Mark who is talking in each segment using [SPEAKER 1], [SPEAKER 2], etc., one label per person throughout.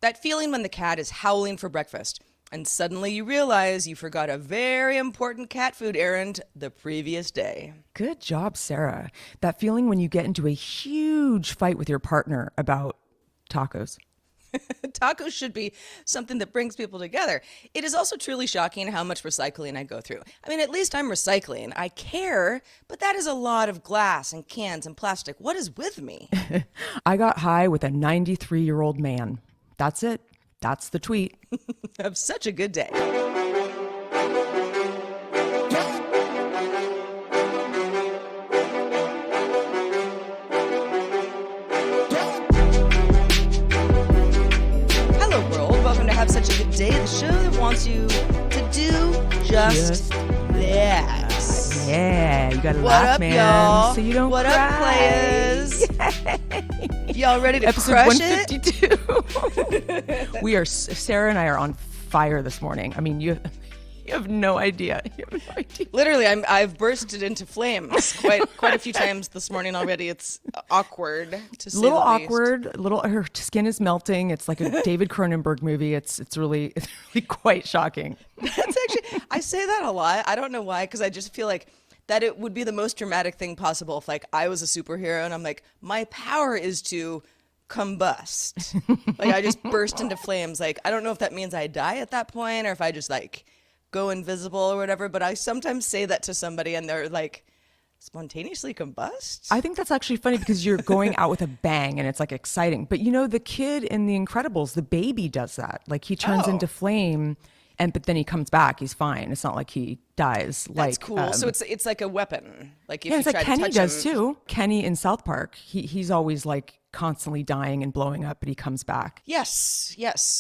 [SPEAKER 1] That feeling when the cat is howling for breakfast and suddenly you realize you forgot a very important cat food errand the previous day.
[SPEAKER 2] Good job, Sarah. That feeling when you get into a huge fight with your partner about tacos.
[SPEAKER 1] Tacos should be something that brings people together. It is also truly shocking how much recycling I go through. I mean, at least I'm recycling. I care, but that is a lot of glass and cans and plastic. What is with me?
[SPEAKER 2] I got high with a 93-year-old man. That's it. That's the tweet.
[SPEAKER 1] Have such a good day. Hello, world. Welcome to Have Such a Good Day, the show that wants you to do just that.
[SPEAKER 2] Yeah, you gotta
[SPEAKER 1] What
[SPEAKER 2] laugh,
[SPEAKER 1] up,
[SPEAKER 2] man,
[SPEAKER 1] y'all?
[SPEAKER 2] so you don't
[SPEAKER 1] What
[SPEAKER 2] cry.
[SPEAKER 1] up, players? Y'all ready to
[SPEAKER 2] Episode
[SPEAKER 1] crush
[SPEAKER 2] 152. We are, Sarah and I are on fire this morning. I mean, you have no idea. You have no idea.
[SPEAKER 1] Literally, I've bursted into flames quite a few times this morning already. It's awkward to say
[SPEAKER 2] A little
[SPEAKER 1] the least.
[SPEAKER 2] awkward. Her skin is melting. It's like a David Cronenberg movie. It's really quite shocking.
[SPEAKER 1] That's actually, I say that a lot. I don't know why, because I just feel like that it would be the most dramatic thing possible if like I was a superhero and I'm like, my power is to combust. Like I just burst into flames. Like I don't know if that means I die at that point or if I just like go invisible or whatever, but I sometimes say that to somebody and they're like, spontaneously combust?
[SPEAKER 2] I think that's actually funny because you're going out with a bang and it's like exciting. But you know, the kid in The Incredibles, the baby does that. Like he turns into flame but then he comes back. He's fine. It's not like he dies.
[SPEAKER 1] That's cool. So it's like a weapon. Like if
[SPEAKER 2] yeah,
[SPEAKER 1] you
[SPEAKER 2] it's like
[SPEAKER 1] try
[SPEAKER 2] Kenny
[SPEAKER 1] to touch
[SPEAKER 2] does
[SPEAKER 1] him.
[SPEAKER 2] too. Kenny in South Park, he's always like constantly dying and blowing up, but he comes back.
[SPEAKER 1] Yes.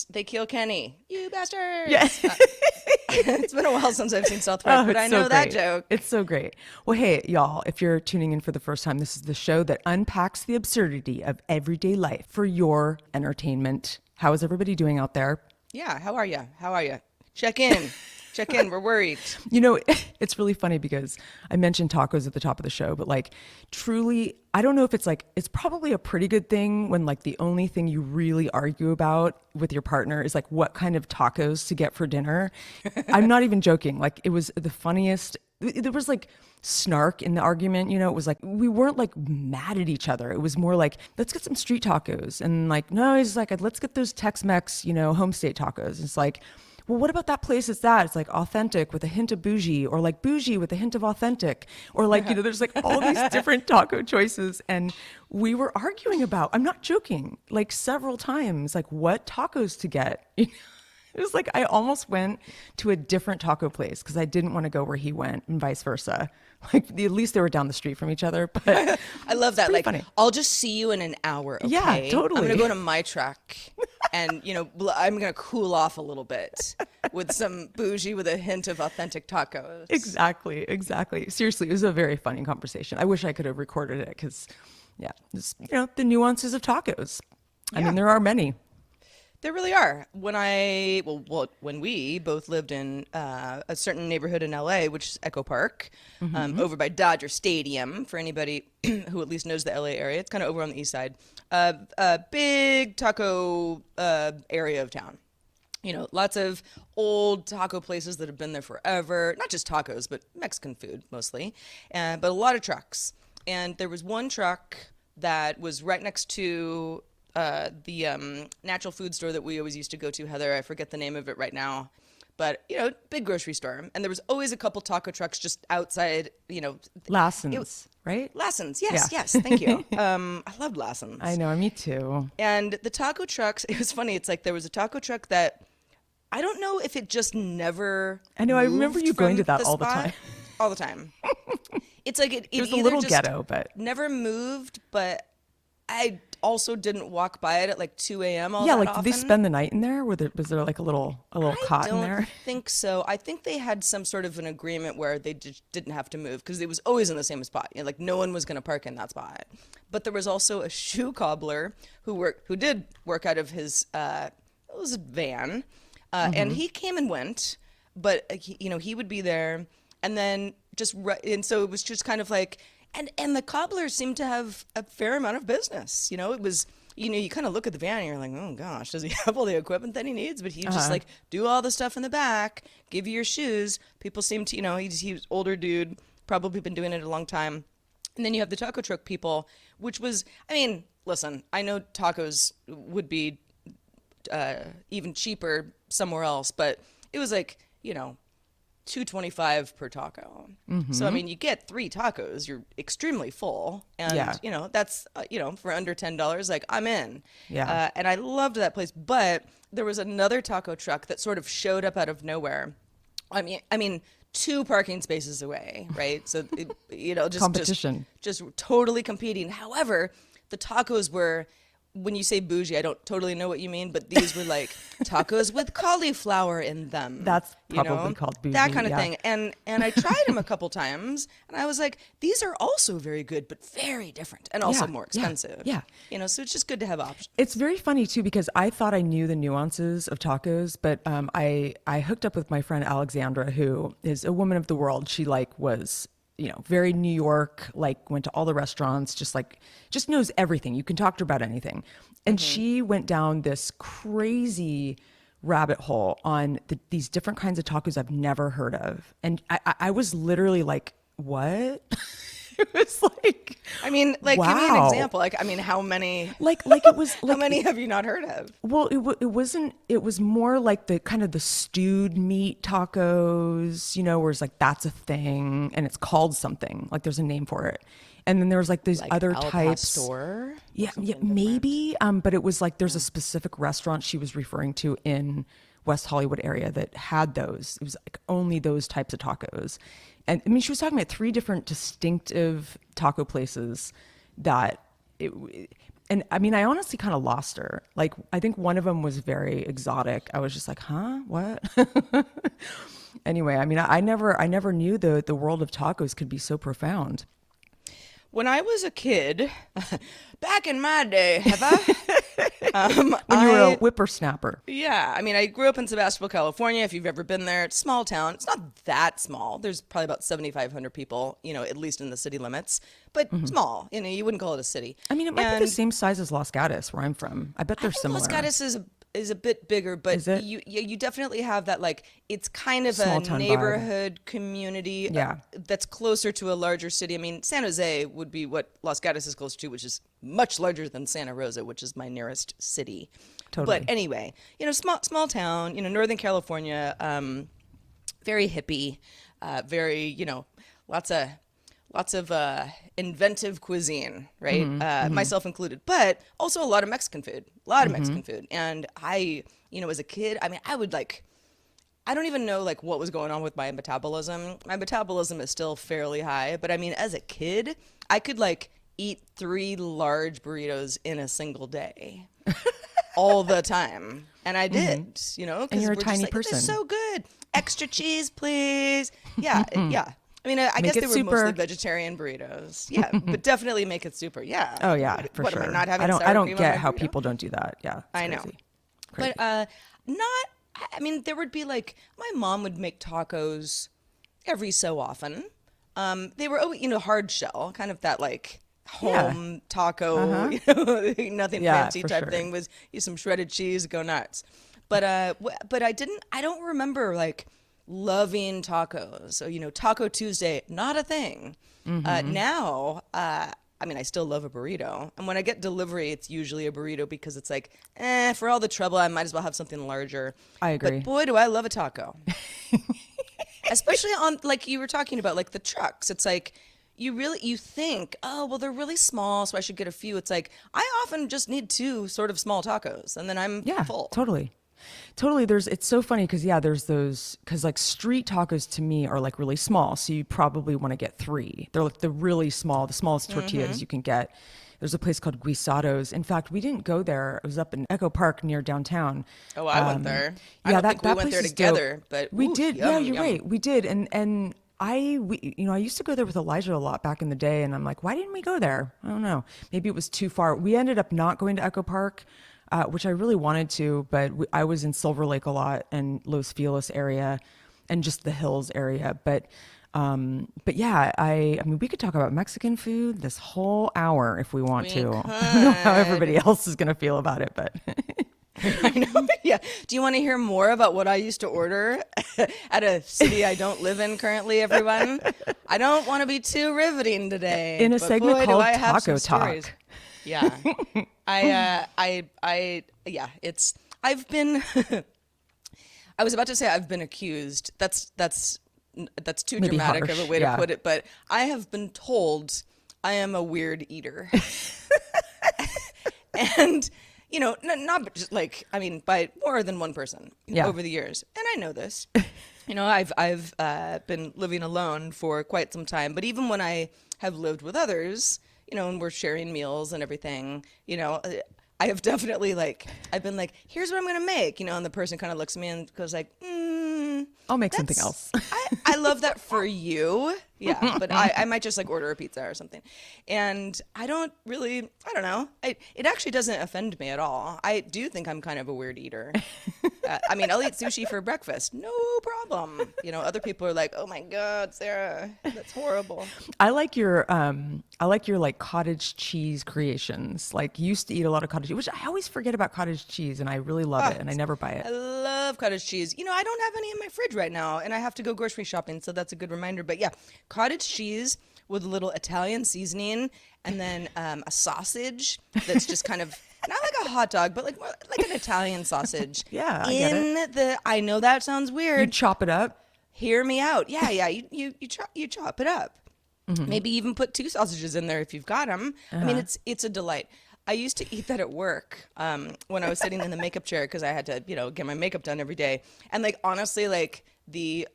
[SPEAKER 1] They kill Kenny. You bastards.
[SPEAKER 2] Yeah.
[SPEAKER 1] It's been a while since I've seen South Park, but I know that joke.
[SPEAKER 2] It's so great. Well, hey, y'all, if you're tuning in for the first time, this is the show that unpacks the absurdity of everyday life for your entertainment. How is everybody doing out there?
[SPEAKER 1] Yeah. How are you? Check in. We're worried.
[SPEAKER 2] You know, it's really funny because I mentioned tacos at the top of the show, but like truly, I don't know if it's like, it's probably a pretty good thing when like the only thing you really argue about with your partner is like what kind of tacos to get for dinner. I'm not even joking. Like it was the funniest. There was like snark in the argument, you know, it was like, we weren't like mad at each other. It was more like, let's get some street tacos. And like, no, he's like, let's get those Tex-Mex, you know, home state tacos. It's like, well, what about that place? It's like authentic with a hint of bougie, or like bougie with a hint of authentic, or like, you know, there's like all these different taco choices. And we were arguing about, I'm not joking, like several times, like what tacos to get. It was like I almost went to a different taco place because I didn't want to go where he went and vice versa. Like at least they were down the street from each other. But
[SPEAKER 1] I love that. Like,
[SPEAKER 2] funny.
[SPEAKER 1] I'll just see you in an hour. Okay?
[SPEAKER 2] Yeah, totally.
[SPEAKER 1] I'm going to go to my truck and, you know, I'm going to cool off a little bit with some bougie with a hint of authentic tacos.
[SPEAKER 2] Exactly. Seriously, it was a very funny conversation. I wish I could have recorded it because, yeah, just, you know, the nuances of tacos. I mean, there are many.
[SPEAKER 1] There really are. When we both lived in a certain neighborhood in LA, which is Echo Park, over by Dodger Stadium, for anybody who at least knows the LA area, it's kind of over on the east side. A big taco area of town. You know, lots of old taco places that have been there forever. Not just tacos, but Mexican food mostly. But a lot of trucks. And there was one truck that was right next to the natural food store that we always used to go to, Heather. I forget the name of it right now. But, you know, big grocery store. And there was always a couple taco trucks just outside, you know.
[SPEAKER 2] Lassen's, right?
[SPEAKER 1] Lassen's, yes, thank you. I loved Lassen's.
[SPEAKER 2] I know, me too.
[SPEAKER 1] And the taco trucks, it was funny. It's like there was a taco truck that, I don't know if it just never
[SPEAKER 2] I know, I remember you going to that all the
[SPEAKER 1] spot.
[SPEAKER 2] time.
[SPEAKER 1] All the time. It's like it
[SPEAKER 2] was a
[SPEAKER 1] either
[SPEAKER 2] little
[SPEAKER 1] just
[SPEAKER 2] ghetto, but
[SPEAKER 1] never moved, but I also didn't walk by it at like 2 a.m. all
[SPEAKER 2] yeah,
[SPEAKER 1] that
[SPEAKER 2] like
[SPEAKER 1] often.
[SPEAKER 2] did they spend the night in there? Was there like a little cot in there?
[SPEAKER 1] I don't think so. I think they had some sort of an agreement where they just didn't have to move because it was always in the same spot. You know, like no one was going to park in that spot. But there was also a shoe cobbler who did work out of his it was a van, and he came and went, but he would be there, and then and so it was just kind of like. And the cobblers seemed to have a fair amount of business. You know, it was you kind of look at the van and you're like, oh gosh, does he have all the equipment that he needs? But he just like do all the stuff in the back, give you your shoes. People seem to, he's older dude, probably been doing it a long time. And then you have the taco truck people, which was, I mean, listen, I know tacos would be even cheaper somewhere else, but it was like, $2.25 per taco. So I mean, you get 3 tacos, you're extremely full, and that's for under $10, like I'm in.
[SPEAKER 2] Yeah.
[SPEAKER 1] And I loved that place, but there was another taco truck that sort of showed up out of nowhere. I mean, 2 parking spaces away, right? So just
[SPEAKER 2] Competition.
[SPEAKER 1] just totally competing. However, the tacos were, when you say bougie, I don't totally know what you mean, but these were like tacos with cauliflower in them.
[SPEAKER 2] That's probably called bougie.
[SPEAKER 1] That kind of thing. And I tried them a couple times, and I was like, these are also very good, but very different, and also more expensive.
[SPEAKER 2] Yeah.
[SPEAKER 1] So it's just good to have options.
[SPEAKER 2] It's very funny too, because I thought I knew the nuances of tacos, but I hooked up with my friend Alexandra, who is a woman of the world. She was very New York, went to all the restaurants, just knows everything. You can talk to her about anything. And she went down this crazy rabbit hole on these different kinds of tacos I've never heard of. And I was literally like, what? It was like,
[SPEAKER 1] I mean, like,
[SPEAKER 2] wow.
[SPEAKER 1] Give me an example. Like, I mean, how many?
[SPEAKER 2] Like it was like,
[SPEAKER 1] how many have you not heard of?
[SPEAKER 2] Well, it wasn't. It was more like the kind of the stewed meat tacos, where it's like that's a thing and it's called something. Like there's a name for it. And then there was like these other
[SPEAKER 1] Al
[SPEAKER 2] types.
[SPEAKER 1] Pastor?
[SPEAKER 2] Yeah, maybe. But it was like there's a specific restaurant she was referring to in West Hollywood area that had those. It was like only those types of tacos. And I mean, she was talking about 3 different distinctive taco places and I mean, I honestly kind of lost her. Like, I think one of them was very exotic. I was just like, huh, what? Anyway, I mean, I never knew the world of tacos could be so profound.
[SPEAKER 1] When I was a kid, back in my day,
[SPEAKER 2] When you were a whippersnapper.
[SPEAKER 1] Yeah, I mean, I grew up in Sebastopol, California. If you've ever been there, it's a small town. It's not that small. There's probably about 7,500 people, at least in the city limits, but small. You wouldn't call it a city.
[SPEAKER 2] I mean, it might be the same size as Los Gatos, where I'm from. I bet they're similar.
[SPEAKER 1] Los Gatos is a bit bigger, but
[SPEAKER 2] Is it?
[SPEAKER 1] you definitely have that, like, it's kind of
[SPEAKER 2] Small
[SPEAKER 1] a
[SPEAKER 2] town vibe.
[SPEAKER 1] neighborhood community that's closer to a larger city. I mean, San Jose would be what Los Gatos is close to, which is much larger than Santa Rosa, which is my nearest city.
[SPEAKER 2] Totally.
[SPEAKER 1] But anyway, small town, Northern California, very hippie, very, lots of inventive cuisine, right? Myself included, but also a lot of Mexican food, And I, as a kid, I mean, I don't even know like what was going on with my metabolism. My metabolism is still fairly high, but I mean, as a kid, I could like eat 3 large burritos in a single day. All the time. And I did, because
[SPEAKER 2] And you're a
[SPEAKER 1] we're
[SPEAKER 2] tiny
[SPEAKER 1] just like,
[SPEAKER 2] person.
[SPEAKER 1] they're so good. Extra cheese, please. Yeah, yeah. I mean, I guess
[SPEAKER 2] it
[SPEAKER 1] they were
[SPEAKER 2] super.
[SPEAKER 1] mostly vegetarian burritos. Yeah, but definitely make it super. Yeah.
[SPEAKER 2] Oh yeah, for
[SPEAKER 1] what,
[SPEAKER 2] sure.
[SPEAKER 1] Am I not having
[SPEAKER 2] I
[SPEAKER 1] sour
[SPEAKER 2] don't
[SPEAKER 1] cream on
[SPEAKER 2] get
[SPEAKER 1] my
[SPEAKER 2] how
[SPEAKER 1] burrito?
[SPEAKER 2] people don't do that. Yeah, it's
[SPEAKER 1] I know.
[SPEAKER 2] crazy.
[SPEAKER 1] But not. I mean, there would be like my mom would make tacos every so often. They were hard shell, kind of that like home taco, nothing fancy
[SPEAKER 2] for
[SPEAKER 1] type
[SPEAKER 2] sure.
[SPEAKER 1] thing. Was use some shredded cheese, go nuts. But I don't remember like loving tacos. So Taco Tuesday, not a thing. Now, I mean, I still love a burrito, and when I get delivery, it's usually a burrito because it's like, for all the trouble, I might as well have something larger.
[SPEAKER 2] I agree.
[SPEAKER 1] But boy, do I love a taco. Especially on, like you were talking about, like the trucks. It's like you think, oh, well, they're really small, so I should get a few. It's like I often just need 2 sort of small tacos, and then I'm full.
[SPEAKER 2] Totally. It's so funny because there's those, because like street tacos to me are like really small, so you probably want to get 3. They're like the really small, the smallest tortillas you can get. There's a place called Guisados. In fact, we didn't go there. It was up in Echo Park near downtown.
[SPEAKER 1] Oh, I went there. I
[SPEAKER 2] Yeah,
[SPEAKER 1] don't think we went
[SPEAKER 2] place
[SPEAKER 1] there
[SPEAKER 2] is
[SPEAKER 1] together,
[SPEAKER 2] dope.
[SPEAKER 1] but
[SPEAKER 2] we
[SPEAKER 1] ooh,
[SPEAKER 2] did.
[SPEAKER 1] yum,
[SPEAKER 2] Yeah, you're
[SPEAKER 1] yum.
[SPEAKER 2] right. We did. And I used to go there with Elijah a lot back in the day, and I'm like, why didn't we go there? I don't know. Maybe it was too far. We ended up not going to Echo Park, which I really wanted to, but I was in Silver Lake a lot and Los Feliz area and just the hills area. But But yeah, I mean, we could talk about Mexican food this whole hour if we want
[SPEAKER 1] We
[SPEAKER 2] to. I don't know how everybody
[SPEAKER 1] could.
[SPEAKER 2] else is going to feel about it, but
[SPEAKER 1] I know. Yeah. Do you want to hear more about what I used to order at a city I don't live in currently, everyone? I don't want to be too riveting today,
[SPEAKER 2] in a
[SPEAKER 1] but
[SPEAKER 2] segment
[SPEAKER 1] boy, do
[SPEAKER 2] called
[SPEAKER 1] I have some
[SPEAKER 2] Taco
[SPEAKER 1] stories.
[SPEAKER 2] Talk.
[SPEAKER 1] Yeah. Yeah, I've been, I was about to say I've been accused. That's too
[SPEAKER 2] Maybe
[SPEAKER 1] dramatic of a
[SPEAKER 2] harsh.
[SPEAKER 1] way to
[SPEAKER 2] Yeah.
[SPEAKER 1] put it, but I have been told I am a weird eater. And not just like, I mean, by more than one person
[SPEAKER 2] Yeah.
[SPEAKER 1] over the years, and I know this. I've been living alone for quite some time, but even when I have lived with others, and we're sharing meals and everything, I have definitely, like, I've been like, here's what I'm gonna make, and the person kind of looks at me and goes like,
[SPEAKER 2] I'll make something
[SPEAKER 1] that's
[SPEAKER 2] else.
[SPEAKER 1] I love that for you. Yeah, but I might just like order a pizza or something. And I don't know. It actually doesn't offend me at all. I do think I'm kind of a weird eater. I mean, I'll eat sushi for breakfast. No problem. Other people are like, oh my God, Sarah, that's horrible.
[SPEAKER 2] I like your like cottage cheese creations. Like you used to eat a lot of cottage cheese, which I always forget about cottage cheese and I really love it and I never buy
[SPEAKER 1] I
[SPEAKER 2] it.
[SPEAKER 1] love cottage cheese. I don't have any in my fridge right now, and I have to go grocery shopping, so that's a good reminder. But yeah, cottage cheese with a little Italian seasoning, and then a sausage that's just kind of not like a hot dog, but like more like an Italian sausage.
[SPEAKER 2] Yeah, I get it.
[SPEAKER 1] I know that sounds
[SPEAKER 2] You
[SPEAKER 1] weird.
[SPEAKER 2] chop it up.
[SPEAKER 1] Hear me out. Yeah, yeah. You chop it up.
[SPEAKER 2] Mm-hmm.
[SPEAKER 1] Maybe even put two sausages in there if you've got them. I
[SPEAKER 2] Uh-huh.
[SPEAKER 1] mean, it's a delight. I used to eat that at work when I was sitting in the makeup chair because I had to, get my makeup done every day. And like honestly, like the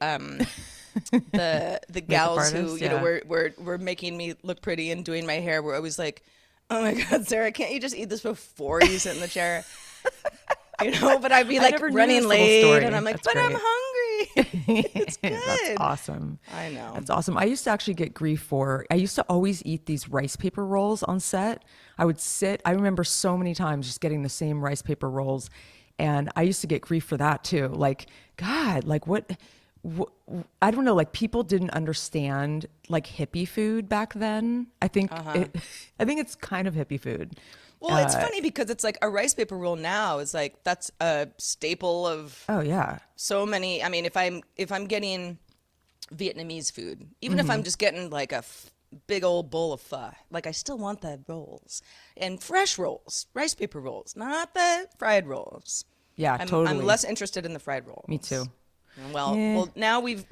[SPEAKER 1] gals who
[SPEAKER 2] artist, yeah.
[SPEAKER 1] were making me look pretty and doing my hair were always like, "Oh my God, Sarah, can't you just eat this before you sit in the chair?" But I'd be
[SPEAKER 2] I
[SPEAKER 1] like
[SPEAKER 2] never knew
[SPEAKER 1] running
[SPEAKER 2] this little
[SPEAKER 1] late,
[SPEAKER 2] story.
[SPEAKER 1] and I'm like,
[SPEAKER 2] That's
[SPEAKER 1] "But I'm
[SPEAKER 2] great.
[SPEAKER 1] hungry." It's good.
[SPEAKER 2] That's awesome.
[SPEAKER 1] I know.
[SPEAKER 2] That's awesome. I used to actually get grief for, I used to always eat these rice paper rolls on set. I remember so many times just getting the same rice paper rolls. And I used to get grief for that too. Like, God, like I don't know, like people didn't understand like hippie food back then. I think it's kind of hippie food.
[SPEAKER 1] Well, it's funny because it's like a rice paper roll now is like that's a staple of
[SPEAKER 2] Oh yeah.
[SPEAKER 1] so many. I mean, if I'm getting Vietnamese food, even if I'm just getting like a big old bowl of pho, like I still want the rolls and fresh rolls, rice paper rolls, not the fried rolls.
[SPEAKER 2] Yeah,
[SPEAKER 1] I'm
[SPEAKER 2] totally.
[SPEAKER 1] less interested in the fried rolls.
[SPEAKER 2] Me too.
[SPEAKER 1] Well,
[SPEAKER 2] Yeah.
[SPEAKER 1] well, now we've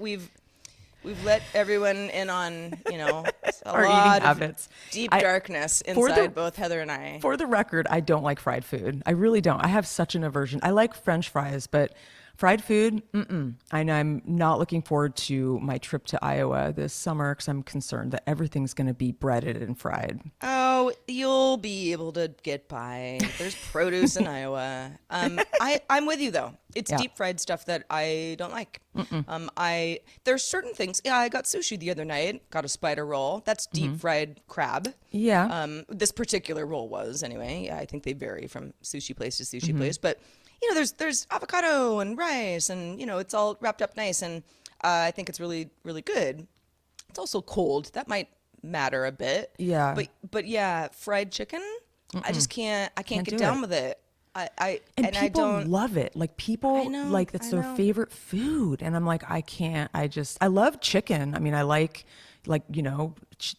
[SPEAKER 1] let everyone in on a
[SPEAKER 2] Our eating
[SPEAKER 1] lot of
[SPEAKER 2] habits.
[SPEAKER 1] deep
[SPEAKER 2] I-
[SPEAKER 1] darkness
[SPEAKER 2] for
[SPEAKER 1] inside
[SPEAKER 2] the-
[SPEAKER 1] both Heather and I.
[SPEAKER 2] For the record, I don't like fried food. I really don't. I have such an aversion. I like French fries, but fried food, And I'm not looking forward to my trip to Iowa this summer because I'm concerned that everything's going to be breaded and fried.
[SPEAKER 1] Oh, you'll be able to get by. There's produce in Iowa. I'm with you though. It's
[SPEAKER 2] Yeah.
[SPEAKER 1] deep fried stuff that I don't like. There's certain things. Yeah, I got sushi the other night. Got a spider roll. That's deep fried crab.
[SPEAKER 2] Yeah.
[SPEAKER 1] This particular roll was anyway. Yeah, I think they vary from sushi place to sushi place, but there's avocado and rice, and it's all wrapped up nice, and I think it's really really good. It's also cold. That might matter a bit.
[SPEAKER 2] Yeah.
[SPEAKER 1] But yeah, fried chicken. I just can't. I can't
[SPEAKER 2] Can't
[SPEAKER 1] get
[SPEAKER 2] do
[SPEAKER 1] down
[SPEAKER 2] it.
[SPEAKER 1] with it. I
[SPEAKER 2] and
[SPEAKER 1] I
[SPEAKER 2] people
[SPEAKER 1] don't.
[SPEAKER 2] love it. Like people
[SPEAKER 1] I know,
[SPEAKER 2] like it's
[SPEAKER 1] I
[SPEAKER 2] their
[SPEAKER 1] know.
[SPEAKER 2] favorite food. And I'm like, I can't. I love chicken. I mean, I like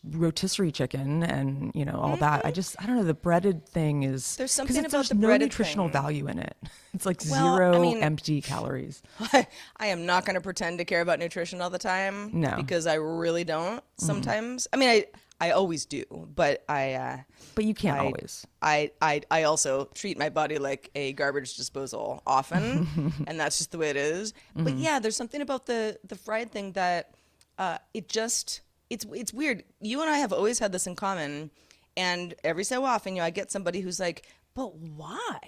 [SPEAKER 2] rotisserie chicken and all that. I don't know. The breaded thing is
[SPEAKER 1] There's
[SPEAKER 2] 'cause
[SPEAKER 1] something about
[SPEAKER 2] there's
[SPEAKER 1] the
[SPEAKER 2] no
[SPEAKER 1] breaded
[SPEAKER 2] nutritional
[SPEAKER 1] thing.
[SPEAKER 2] value in it. It's like
[SPEAKER 1] Well, I
[SPEAKER 2] zero
[SPEAKER 1] mean-
[SPEAKER 2] empty calories.
[SPEAKER 1] I am not going to pretend to care about nutrition all the time.
[SPEAKER 2] No.
[SPEAKER 1] because I really don't. Sometimes. I mean, I always do, but
[SPEAKER 2] But you can't
[SPEAKER 1] I-
[SPEAKER 2] always.
[SPEAKER 1] I also treat my body like a garbage disposal often, and that's just the way it is. But yeah, there's something about the fried thing that it's weird. You and I have always had this in common, and every so often, I get somebody who's like, "But why?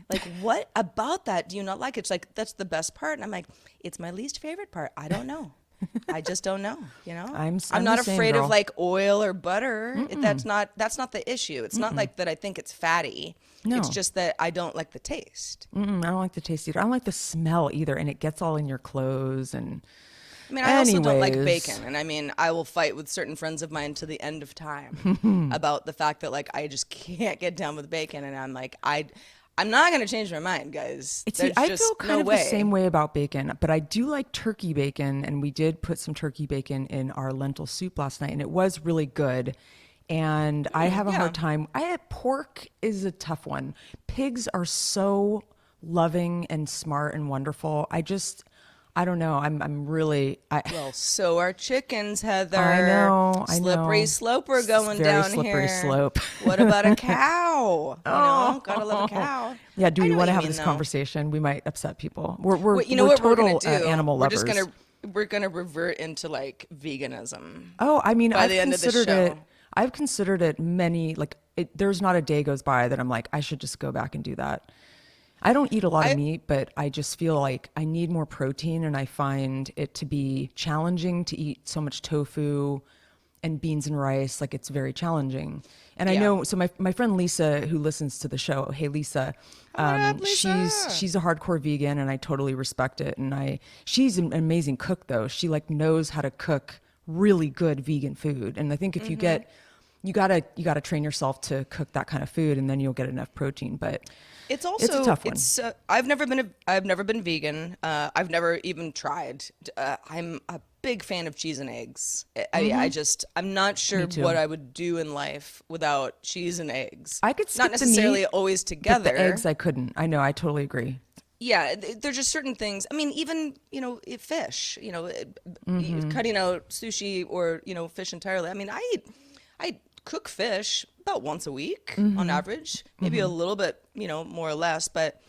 [SPEAKER 1] Like, what about that do you not like?" It's like that's the best part, and I'm like, "It's my least favorite part. I don't know." I just don't know,
[SPEAKER 2] I'm
[SPEAKER 1] I'm not
[SPEAKER 2] the same,
[SPEAKER 1] afraid
[SPEAKER 2] girl.
[SPEAKER 1] of like oil or butter. That's not the issue. It's not like that I think it's fatty.
[SPEAKER 2] No.
[SPEAKER 1] It's just that I don't like the taste.
[SPEAKER 2] I don't like the taste either. I don't like the smell either. And it gets all in your clothes and
[SPEAKER 1] I mean, I also don't like
[SPEAKER 2] Anyways.
[SPEAKER 1] bacon, and I mean, I will fight with certain friends of mine to the end of time about the fact that like I just can't get down with bacon, and I'm like, I'm not gonna change my mind, guys.
[SPEAKER 2] See,
[SPEAKER 1] There's
[SPEAKER 2] I feel
[SPEAKER 1] just
[SPEAKER 2] kind
[SPEAKER 1] no
[SPEAKER 2] of the same
[SPEAKER 1] way.
[SPEAKER 2] way about bacon, but I do like turkey bacon, and we did put some turkey bacon in our lentil soup last night, and it was really good. And I have a
[SPEAKER 1] Yeah.
[SPEAKER 2] hard time. Pork is a tough one. Pigs are so loving and smart and wonderful. I don't know. I'm really,
[SPEAKER 1] Well, so are chickens,
[SPEAKER 2] I
[SPEAKER 1] Heather.
[SPEAKER 2] know, I
[SPEAKER 1] Slippery
[SPEAKER 2] know.
[SPEAKER 1] slope we're
[SPEAKER 2] It's
[SPEAKER 1] going
[SPEAKER 2] very
[SPEAKER 1] down
[SPEAKER 2] slippery
[SPEAKER 1] here.
[SPEAKER 2] slope.
[SPEAKER 1] What about a cow? Gotta love a
[SPEAKER 2] Oh,
[SPEAKER 1] cow.
[SPEAKER 2] yeah. Do
[SPEAKER 1] I
[SPEAKER 2] we
[SPEAKER 1] know what
[SPEAKER 2] want to
[SPEAKER 1] you
[SPEAKER 2] have
[SPEAKER 1] mean,
[SPEAKER 2] this
[SPEAKER 1] though.
[SPEAKER 2] conversation? We might upset people. We're
[SPEAKER 1] You know
[SPEAKER 2] we're
[SPEAKER 1] what we're gonna
[SPEAKER 2] total
[SPEAKER 1] do?
[SPEAKER 2] animal
[SPEAKER 1] We're just
[SPEAKER 2] lovers.
[SPEAKER 1] gonna revert into like veganism
[SPEAKER 2] Oh, I mean,
[SPEAKER 1] by the end of the show.
[SPEAKER 2] I've considered it many, like, there's not a day goes by that I'm like, I should just go back and do that. I don't eat a lot of
[SPEAKER 1] I
[SPEAKER 2] meat, but I just feel like I need more protein, and I find it to be challenging to eat so much tofu and beans and rice. Like, it's very challenging. And I
[SPEAKER 1] Yeah.
[SPEAKER 2] know, so my friend Lisa, who listens to the show, hey Lisa,
[SPEAKER 1] Oh, what up, Lisa?
[SPEAKER 2] she's a hardcore vegan, and I totally respect it. And she's an amazing cook though. She like knows how to cook really good vegan food. And I think if you get, you gotta train yourself to cook that kind of food, and then you'll get enough protein. But
[SPEAKER 1] It's
[SPEAKER 2] it's a
[SPEAKER 1] also
[SPEAKER 2] tough one.
[SPEAKER 1] I've never been vegan. I've never even tried. I'm a big fan of cheese and eggs. I'm not sure
[SPEAKER 2] Me
[SPEAKER 1] what
[SPEAKER 2] too.
[SPEAKER 1] I would do in life without cheese and eggs.
[SPEAKER 2] I could
[SPEAKER 1] Not
[SPEAKER 2] skip the
[SPEAKER 1] necessarily
[SPEAKER 2] meat,
[SPEAKER 1] always
[SPEAKER 2] but the eggs
[SPEAKER 1] together.
[SPEAKER 2] I couldn't. I know. I totally agree.
[SPEAKER 1] Yeah, there's just certain things. I mean, even fish. Cutting out sushi or fish entirely. I mean, I cook fish about once a week on average, maybe a little bit more or less, but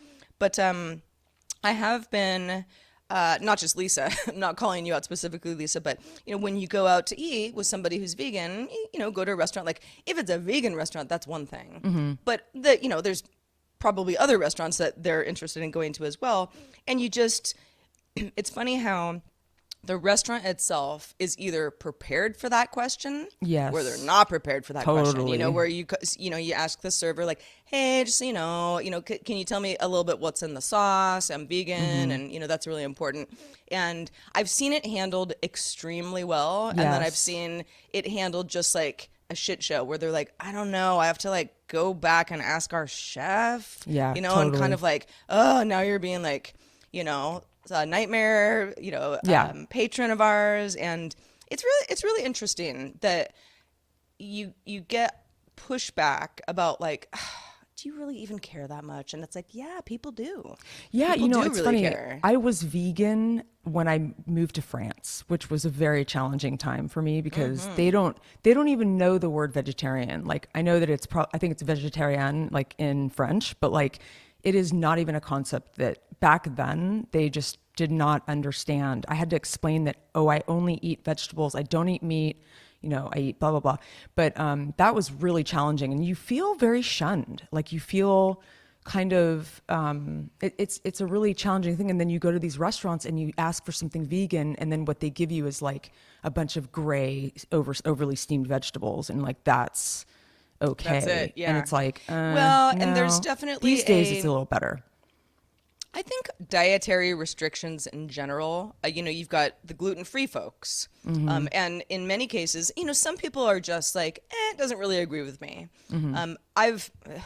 [SPEAKER 1] I have been. Not just Lisa, I'm not calling you out specifically, Lisa, but when you go out to eat with somebody who's vegan, go to a restaurant. Like if it's a vegan restaurant, that's one thing, but there's probably other restaurants that they're interested in going to as well. And it's funny how the restaurant itself is either prepared for that question or they're
[SPEAKER 2] Yes,
[SPEAKER 1] not prepared for that question.
[SPEAKER 2] totally.
[SPEAKER 1] Where you ask the server like, hey, just so can you tell me a little bit what's in the sauce? I'm vegan, and that's really important. And I've seen it handled extremely well, and then I've
[SPEAKER 2] Yes.
[SPEAKER 1] seen it handled just like a shit show where they're like, I don't know, I have to like go back and ask our chef,
[SPEAKER 2] Yeah,
[SPEAKER 1] and kind
[SPEAKER 2] totally.
[SPEAKER 1] of like, oh, now you're being like, a nightmare,
[SPEAKER 2] Yeah.
[SPEAKER 1] patron of ours. And it's really interesting that you get pushback about like, do you really even care that much? And it's like, yeah, people do.
[SPEAKER 2] Yeah,
[SPEAKER 1] People do
[SPEAKER 2] it's
[SPEAKER 1] really
[SPEAKER 2] funny.
[SPEAKER 1] care.
[SPEAKER 2] I was vegan when I moved to France, which was a very challenging time for me because they don't even know the word vegetarian. Like I know that I think it's vegetarian like in French, but like it is not even a concept that back then they just did not understand. I had to explain that, oh, I only eat vegetables. I don't eat meat. I eat blah, blah, blah. But that was really challenging. And you feel very shunned. Like you feel kind of, it's a really challenging thing. And then you go to these restaurants and you ask for something vegan. And then what they give you is like a bunch of gray, overly steamed vegetables. And like, that's
[SPEAKER 1] That's
[SPEAKER 2] okay.
[SPEAKER 1] it.
[SPEAKER 2] And
[SPEAKER 1] Yeah.
[SPEAKER 2] it's like,
[SPEAKER 1] Well, and there's
[SPEAKER 2] no.
[SPEAKER 1] definitely
[SPEAKER 2] These days it's a little better.
[SPEAKER 1] I think dietary restrictions in general, you've got the gluten-free folks. And in many cases, some people are just like, it doesn't really agree with me.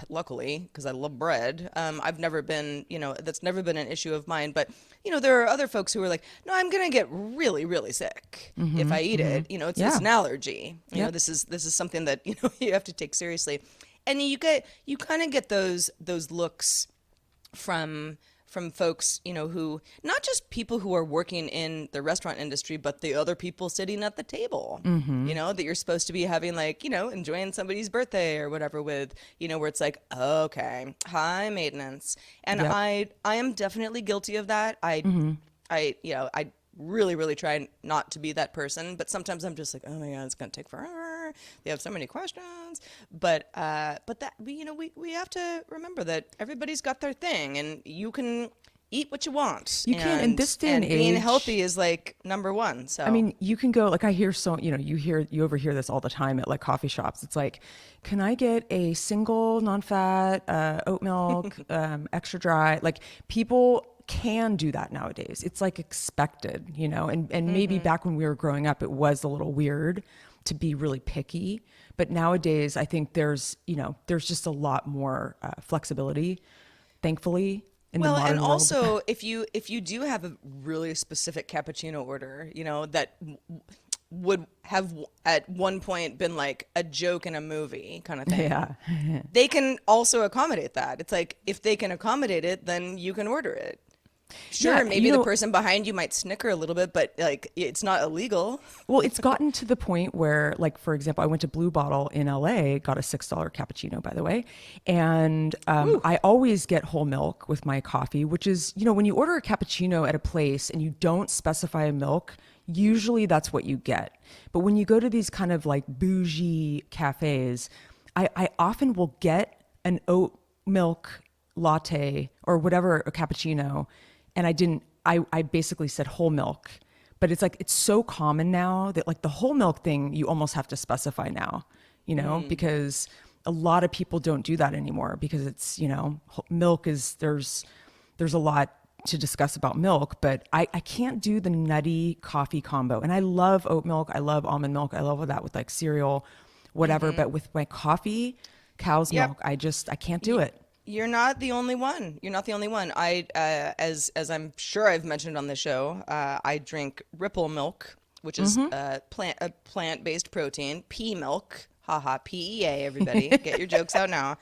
[SPEAKER 1] Luckily, because I love bread, I've never been, that's never been an issue of mine. But, there are other folks who are like, no, I'm going to get really, really sick if I eat it. It's
[SPEAKER 2] Yeah.
[SPEAKER 1] an allergy.
[SPEAKER 2] Yep.
[SPEAKER 1] This is something that, you have to take seriously. And you kind of get those looks from folks, who not just people who are working in the restaurant industry, but the other people sitting at the table, that you're supposed to be having like, enjoying somebody's birthday or whatever with, where it's like, okay, high maintenance. And
[SPEAKER 2] Yep.
[SPEAKER 1] I am definitely guilty of that. I really, really try not to be that person, but sometimes I'm just like, oh my God, it's going to take forever. They have so many questions, but that we have to remember that everybody's got their thing, and you can eat what you want.
[SPEAKER 2] You can in this day and
[SPEAKER 1] being
[SPEAKER 2] age.
[SPEAKER 1] healthy is like number one. So
[SPEAKER 2] I mean, you can go like I hear you overhear this all the time at like coffee shops. It's like, can I get a single non-fat oat milk, extra dry? Like people can do that nowadays. It's like expected, you know, and maybe back when we were growing up, it was a little weird to be really picky. But nowadays, I think there's, you know, there's just a lot more flexibility, thankfully, in the
[SPEAKER 1] Well, and
[SPEAKER 2] modern world.
[SPEAKER 1] also if you do have a really specific cappuccino order, you know, that would have at one point been like a joke in a movie kind of thing.
[SPEAKER 2] Yeah.
[SPEAKER 1] They can also accommodate that. It's like if they can accommodate it, then you can order it. Sure,
[SPEAKER 2] Yeah,
[SPEAKER 1] maybe
[SPEAKER 2] you
[SPEAKER 1] the
[SPEAKER 2] know,
[SPEAKER 1] person behind you might snicker a little bit, but like it's not illegal.
[SPEAKER 2] well, it's gotten to the point where, like, for example, I went to Blue Bottle in LA, got a $6 cappuccino, by the way. And I always get whole milk with my coffee, which is, you know, when you order a cappuccino at a place and you don't specify a milk, usually that's what you get. But when you go to these kind of like bougie cafes, I often will get an oat milk latte or whatever, a cappuccino. And I basically said whole milk. But it's like, it's so common now that like the whole milk thing, you almost have to specify now, you know, because a lot of people don't do that anymore because it's, you know, milk is, there's a lot to discuss about milk, but I can't do the nutty coffee combo. And I love oat milk. I love almond milk. I love all that with like cereal, whatever. But with my coffee, cow's
[SPEAKER 1] Yep.
[SPEAKER 2] milk, I can't do it.
[SPEAKER 1] You're not the only one. You're not the only one. As I'm sure I've mentioned on the show, I drink Ripple milk, which is a plant-based protein. Pea milk, haha, PEA. Everybody, get your jokes out now.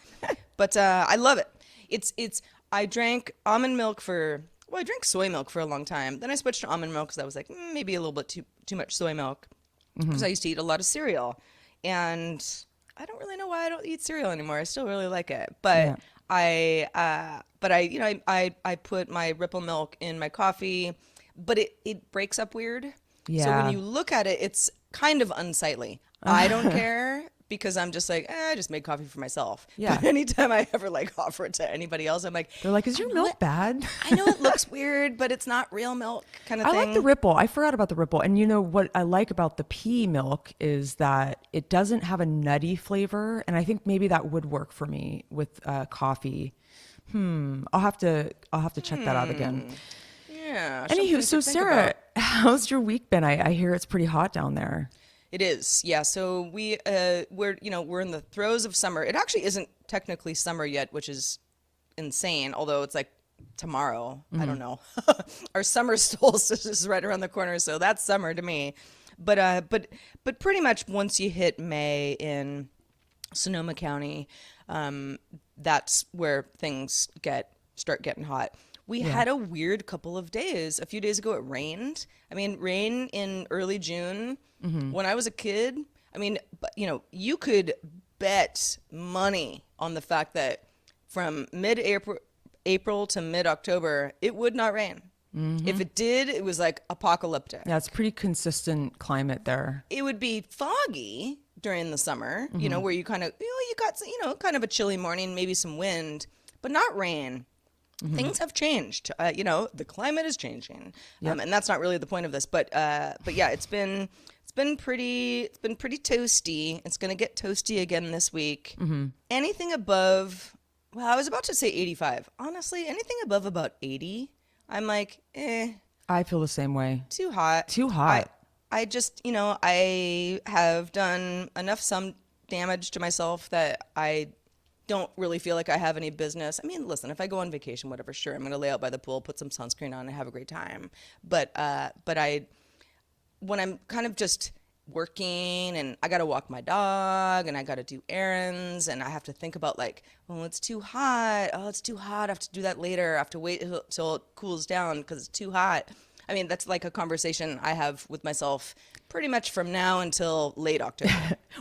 [SPEAKER 1] But I love it. I drank almond milk I drank soy milk for a long time. Then I switched to almond milk because I was like, maybe a little bit too much soy milk because I used to eat a lot of cereal, and I don't really know why I don't eat cereal anymore. I still really like it, but.
[SPEAKER 2] Yeah.
[SPEAKER 1] You know, I put my Ripple milk in my coffee, but it breaks up weird. So
[SPEAKER 2] Yeah.
[SPEAKER 1] when you look at it, it's kind of unsightly. I don't care because I'm just like, I just made coffee for myself.
[SPEAKER 2] Yeah.
[SPEAKER 1] But anytime I ever like offer it to anybody else, I'm like,
[SPEAKER 2] They're like, is your milk bad?
[SPEAKER 1] I know it looks weird, but it's not real milk kind of
[SPEAKER 2] I
[SPEAKER 1] thing.
[SPEAKER 2] like the Ripple. I forgot about the Ripple. And you know what I like about the pea milk is that it doesn't have a nutty flavor. And I think maybe that would work for me with coffee. I'll have to check that out again.
[SPEAKER 1] Yeah.
[SPEAKER 2] Anywho,
[SPEAKER 1] something
[SPEAKER 2] so
[SPEAKER 1] to think
[SPEAKER 2] Sarah,
[SPEAKER 1] about.
[SPEAKER 2] how's your week been? I hear it's pretty hot down there.
[SPEAKER 1] It is, yeah. So we're in the throes of summer. It actually isn't technically summer yet, which is insane. Although it's like tomorrow. I don't know. Our summer solstice is right around the corner, so that's summer to me. But pretty much once you hit May in Sonoma County, that's where things start getting hot. We had a weird couple of days. A few days ago, it rained. I mean, rain in early June. When I was a kid, I mean, you know, you could bet money on the fact that from April to mid-October, it would not rain. If it did, it was like apocalyptic.
[SPEAKER 2] Yeah, it's pretty consistent climate there.
[SPEAKER 1] It would be foggy during the summer, you know, where you kind of, you got, kind of a chilly morning, maybe some wind, but not rain. Things have changed. You know, the climate is changing, and that's not really the point of this. But yeah, it's been pretty toasty. It's gonna get toasty again this week. Anything above, well, I was about to say 85. Honestly, anything above about 80, I'm like,
[SPEAKER 2] I feel the same way.
[SPEAKER 1] too hot.
[SPEAKER 2] Too hot.
[SPEAKER 1] I just, I have done enough some damage to myself that I don't really feel like I have any business. I mean, listen, if I go on vacation, whatever, sure, I'm going to lay out by the pool, put some sunscreen on and have a great time. But when I'm kind of just working and I got to walk my dog and I got to do errands and I have to think about like, oh, it's too hot. Oh, it's too hot. I have to do that later. I have to wait till it cools down because it's too hot. I mean, that's like a conversation I have with myself pretty much from now until late October.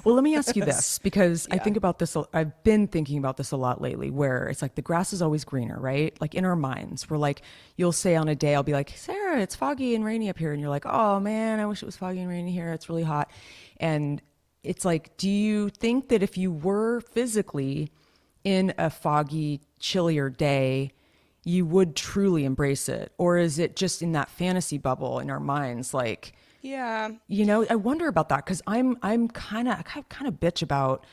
[SPEAKER 2] Well, let me ask you this, because I think about this, I've been thinking about this a lot lately, where it's like the grass is always greener, right? Like in our minds, we're like, you'll say on a day, I'll be like, Sarah, it's foggy and rainy up here. And you're like, oh man, I wish it was foggy and rainy here. It's really hot. And it's like, do you think that if you were physically in a foggy, chillier day, you would truly embrace it? Or is it just in that fantasy bubble in our minds? Like,
[SPEAKER 1] Yeah.
[SPEAKER 2] you know, I wonder about that, because I'm kind of bitch about,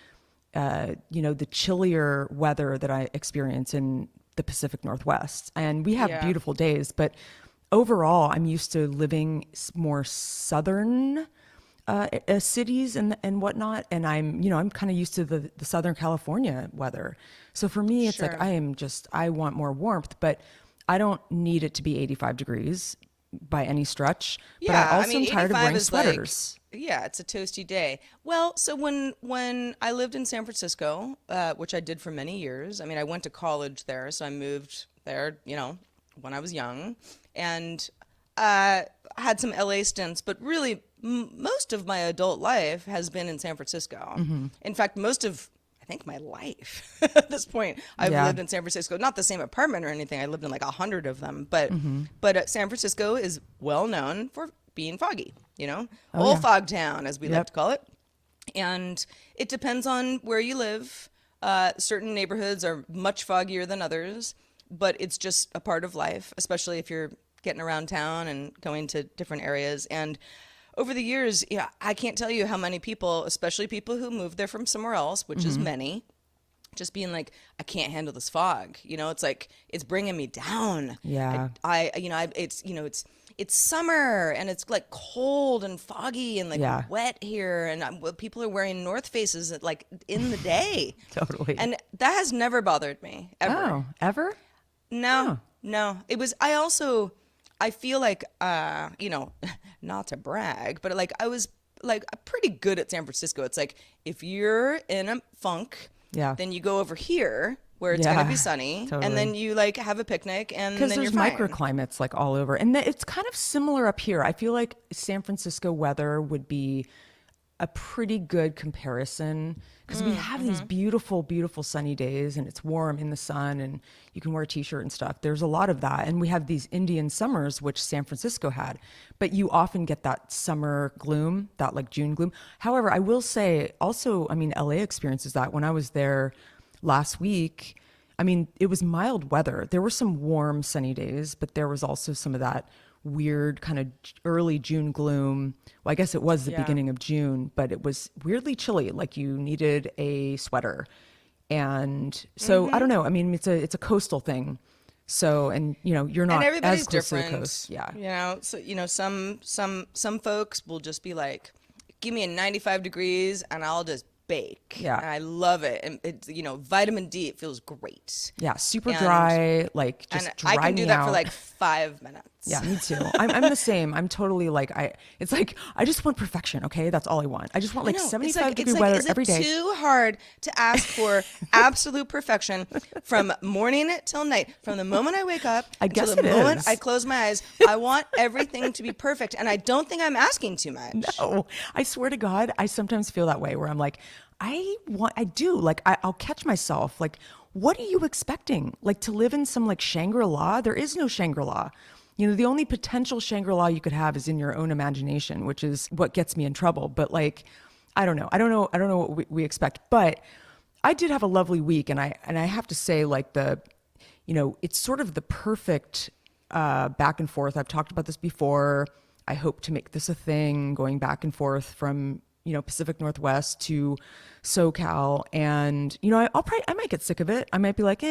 [SPEAKER 2] you know, the chillier weather that I experience in the Pacific Northwest, and we have
[SPEAKER 1] Yeah.
[SPEAKER 2] beautiful days, but overall, I'm used to living more southern cities and whatnot, and I'm kind of used to the Southern California weather. So for me, it's like
[SPEAKER 1] Sure.
[SPEAKER 2] I want more warmth, but I don't need it to be 85 degrees by any stretch. But I
[SPEAKER 1] Yeah, I
[SPEAKER 2] also
[SPEAKER 1] mean,
[SPEAKER 2] am tired of
[SPEAKER 1] 85
[SPEAKER 2] wearing
[SPEAKER 1] is like,
[SPEAKER 2] sweaters.
[SPEAKER 1] yeah, it's a toasty day. Well, so when I lived in San Francisco, which I did for many years, I mean, I went to college there, so I moved there, when I was young, and had some LA stints, but really most of my adult life has been in San Francisco. In fact, I think my life at this point, I've
[SPEAKER 2] Yeah.
[SPEAKER 1] lived in San Francisco, not the same apartment or anything. I lived in like 100 of them, but San Francisco is well known for being foggy.
[SPEAKER 2] Oh
[SPEAKER 1] Old
[SPEAKER 2] yeah.
[SPEAKER 1] fog town, as we like
[SPEAKER 2] Yep.
[SPEAKER 1] to call it. And it depends on where you live. Certain neighborhoods are much foggier than others, but it's just a part of life, especially if you're getting around town and going to different areas. And over the years, yeah, I can't tell you how many people, especially people who moved there from somewhere else, which is many, just being like, I can't handle this fog. It's like it's bringing me down.
[SPEAKER 2] Yeah.
[SPEAKER 1] It's summer and it's like cold and foggy and like
[SPEAKER 2] Yeah.
[SPEAKER 1] wet here, and people are wearing North Faces at, like in the day.
[SPEAKER 2] Totally.
[SPEAKER 1] And that has never bothered me ever.
[SPEAKER 2] Oh, ever?
[SPEAKER 1] No,
[SPEAKER 2] Oh.
[SPEAKER 1] no. I feel like, not to brag, but like I was like pretty good at San Francisco. It's like if you're in a funk,
[SPEAKER 2] Yeah.
[SPEAKER 1] then you go over here where it's
[SPEAKER 2] Yeah,
[SPEAKER 1] gonna be sunny,
[SPEAKER 2] totally.
[SPEAKER 1] and then you like have a picnic, and
[SPEAKER 2] Because
[SPEAKER 1] then
[SPEAKER 2] there's
[SPEAKER 1] you're fine.
[SPEAKER 2] microclimates like all over. And it's kind of similar up here. I feel like San Francisco weather would be a pretty good comparison because we have these beautiful, beautiful sunny days and it's warm in the sun and you can wear a t-shirt and stuff. There's a lot of that. And we have these Indian summers, which San Francisco had, but you often get that summer gloom, that like June gloom. However, I will say also, I mean, LA experiences that when I was there last week. I mean, it was mild weather. There were some warm, sunny days, but there was also some of that weird kind of early June gloom. Well, I guess it was the
[SPEAKER 1] Yeah.
[SPEAKER 2] beginning of June, but it was weirdly chilly. Like you needed a sweater. And so I don't know. I mean, it's a coastal thing. So, and you're
[SPEAKER 1] And
[SPEAKER 2] not
[SPEAKER 1] everybody's
[SPEAKER 2] as close to the
[SPEAKER 1] different.
[SPEAKER 2] coast. Yeah.
[SPEAKER 1] So some folks will just be like, give me a 95 degrees and I'll just bake.
[SPEAKER 2] Yeah.
[SPEAKER 1] And I love it. And it's, vitamin D, it feels great.
[SPEAKER 2] Yeah. Super
[SPEAKER 1] And-
[SPEAKER 2] dry, like just
[SPEAKER 1] And
[SPEAKER 2] dry
[SPEAKER 1] I can do
[SPEAKER 2] me
[SPEAKER 1] that for
[SPEAKER 2] out.
[SPEAKER 1] like 5 minutes.
[SPEAKER 2] Yeah, me too. I'm the same. I'm totally like it's like I just want perfection, okay? That's all I want. I just want like
[SPEAKER 1] I know.
[SPEAKER 2] 75-degree
[SPEAKER 1] it's
[SPEAKER 2] weather
[SPEAKER 1] is it
[SPEAKER 2] every day.
[SPEAKER 1] too hard to ask for absolute perfection from morning till night? From the moment I wake up
[SPEAKER 2] I
[SPEAKER 1] until
[SPEAKER 2] guess
[SPEAKER 1] the
[SPEAKER 2] it
[SPEAKER 1] moment
[SPEAKER 2] is.
[SPEAKER 1] I close my eyes, I want everything to be perfect, and I don't think I'm asking too much.
[SPEAKER 2] Oh, I swear to God, I sometimes feel that way where I'm like, I'll catch myself like, what are you expecting? Like to live in some like Shangri-La? There is no Shangri-La. The only potential Shangri-La you could have is in your own imagination, which is what gets me in trouble. But like, I don't know what we expect. But I did have a lovely week, and I have to say, like it's sort of the perfect back and forth. I've talked about this before. I hope to make this a thing, going back and forth from Pacific Northwest to SoCal, and I might get sick of it. I might be like,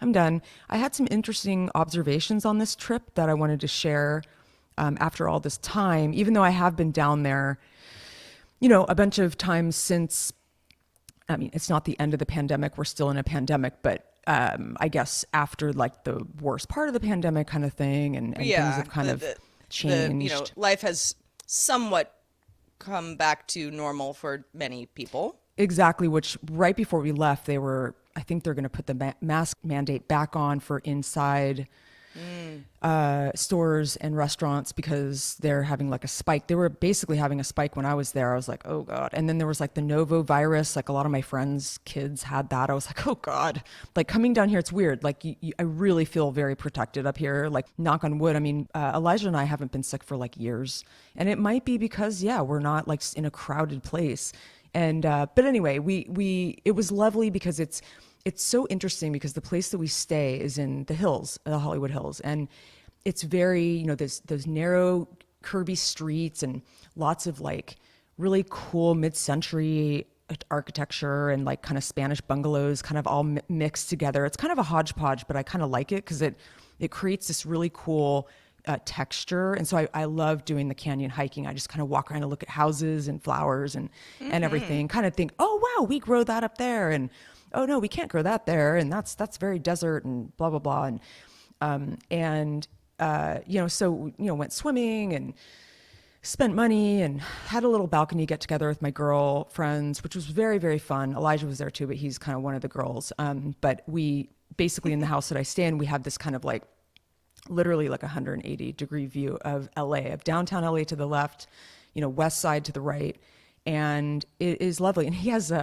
[SPEAKER 2] I'm done. I had some interesting observations on this trip that I wanted to share after all this time, even though I have been down there, a bunch of times since. I mean, it's not the end of the pandemic. We're still in a pandemic, but I guess after like the worst part of the pandemic kind of thing, and things have kind of changed.
[SPEAKER 1] Life has somewhat come back to normal for many people.
[SPEAKER 2] Exactly, which right before we left, I think they're going to put the mask mandate back on for inside stores and restaurants because they're having like a spike. They were basically having a spike when I was there. I was like, oh God. And then there was like the Novo virus. Like a lot of my friends' kids had that. I was like, oh God. Like coming down here, it's weird. Like I really feel very protected up here. Like knock on wood. I mean, Elijah and I haven't been sick for like years. And it might be because, we're not like in a crowded place. And, but anyway, it was lovely because it's so interesting because the place that we stay is in the hills, the Hollywood Hills. And it's very, those narrow, curvy streets and lots of like really cool mid-century architecture and like kind of Spanish bungalows kind of all mixed together. It's kind of a hodgepodge, but I kind of like it because it creates this really cool texture. And so I love doing the canyon hiking. I just kind of walk around and look at houses and flowers and everything, kind of think, oh, wow, we grow that up there. And oh, no, we can't grow that there. And that's very desert and blah, blah, blah. So, went swimming and spent money and had a little balcony get together with my girlfriends, which was very, very fun. Elijah was there too, but he's kind of one of the girls. But we basically, in the house that I stay in, we have this kind of like literally like 180-degree view of LA, of downtown LA to the left, west side to the right. And it is lovely. And he has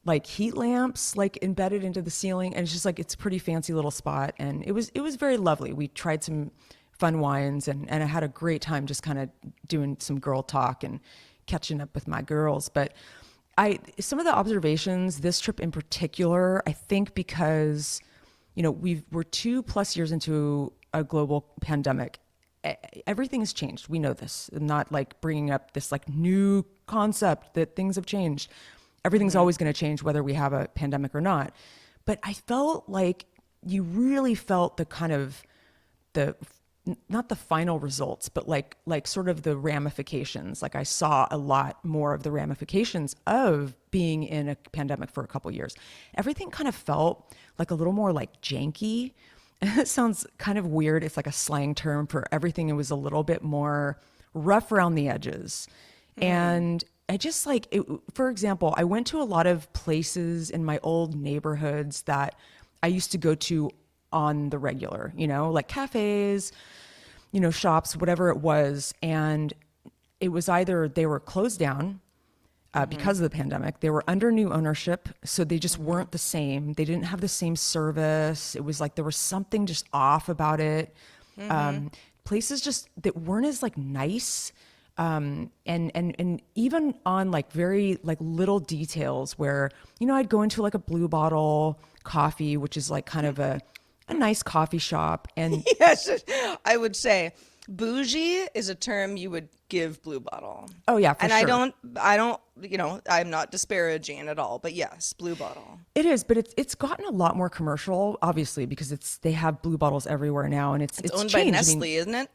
[SPEAKER 2] like heat lamps like embedded into the ceiling. And it's just like, it's a pretty fancy little spot. And it was very lovely. We tried some fun wines and I had a great time just kind of doing some girl talk and catching up with my girls. But some of the observations this trip in particular, I think because, we're 2+ years into a global pandemic. Everything has changed. We know this. I'm not like bringing up this like new concept that things have changed. Everything's always going to change whether we have a pandemic or not. But I felt like you really felt the kind of not the final results, but like sort of the ramifications. Like I saw a lot more of the ramifications of being in a pandemic for a couple of years. Everything kind of felt like a little more like janky. And it sounds kind of weird. It's like a slang term for everything. It was a little bit more rough around the edges. And I just like, for example, I went to a lot of places in my old neighborhoods that I used to go to on the regular, like cafes, shops, whatever it was. And it was either they were closed down because of the pandemic, they were under new ownership. So they just weren't the same. They didn't have the same service. It was like there was something just off about it. Places just that weren't as like nice. And even on like very like little details where, I'd go into like a Blue Bottle coffee, which is like kind of a nice coffee shop. And
[SPEAKER 1] Yes, I would say bougie is a term you would give Blue Bottle.
[SPEAKER 2] oh yeah, for
[SPEAKER 1] And
[SPEAKER 2] sure.
[SPEAKER 1] I don't, I'm not disparaging at all, but yes, Blue Bottle.
[SPEAKER 2] It is, but it's gotten a lot more commercial, obviously, because they have Blue Bottles everywhere now, and it's
[SPEAKER 1] Owned by
[SPEAKER 2] changed.
[SPEAKER 1] Nestle, isn't it?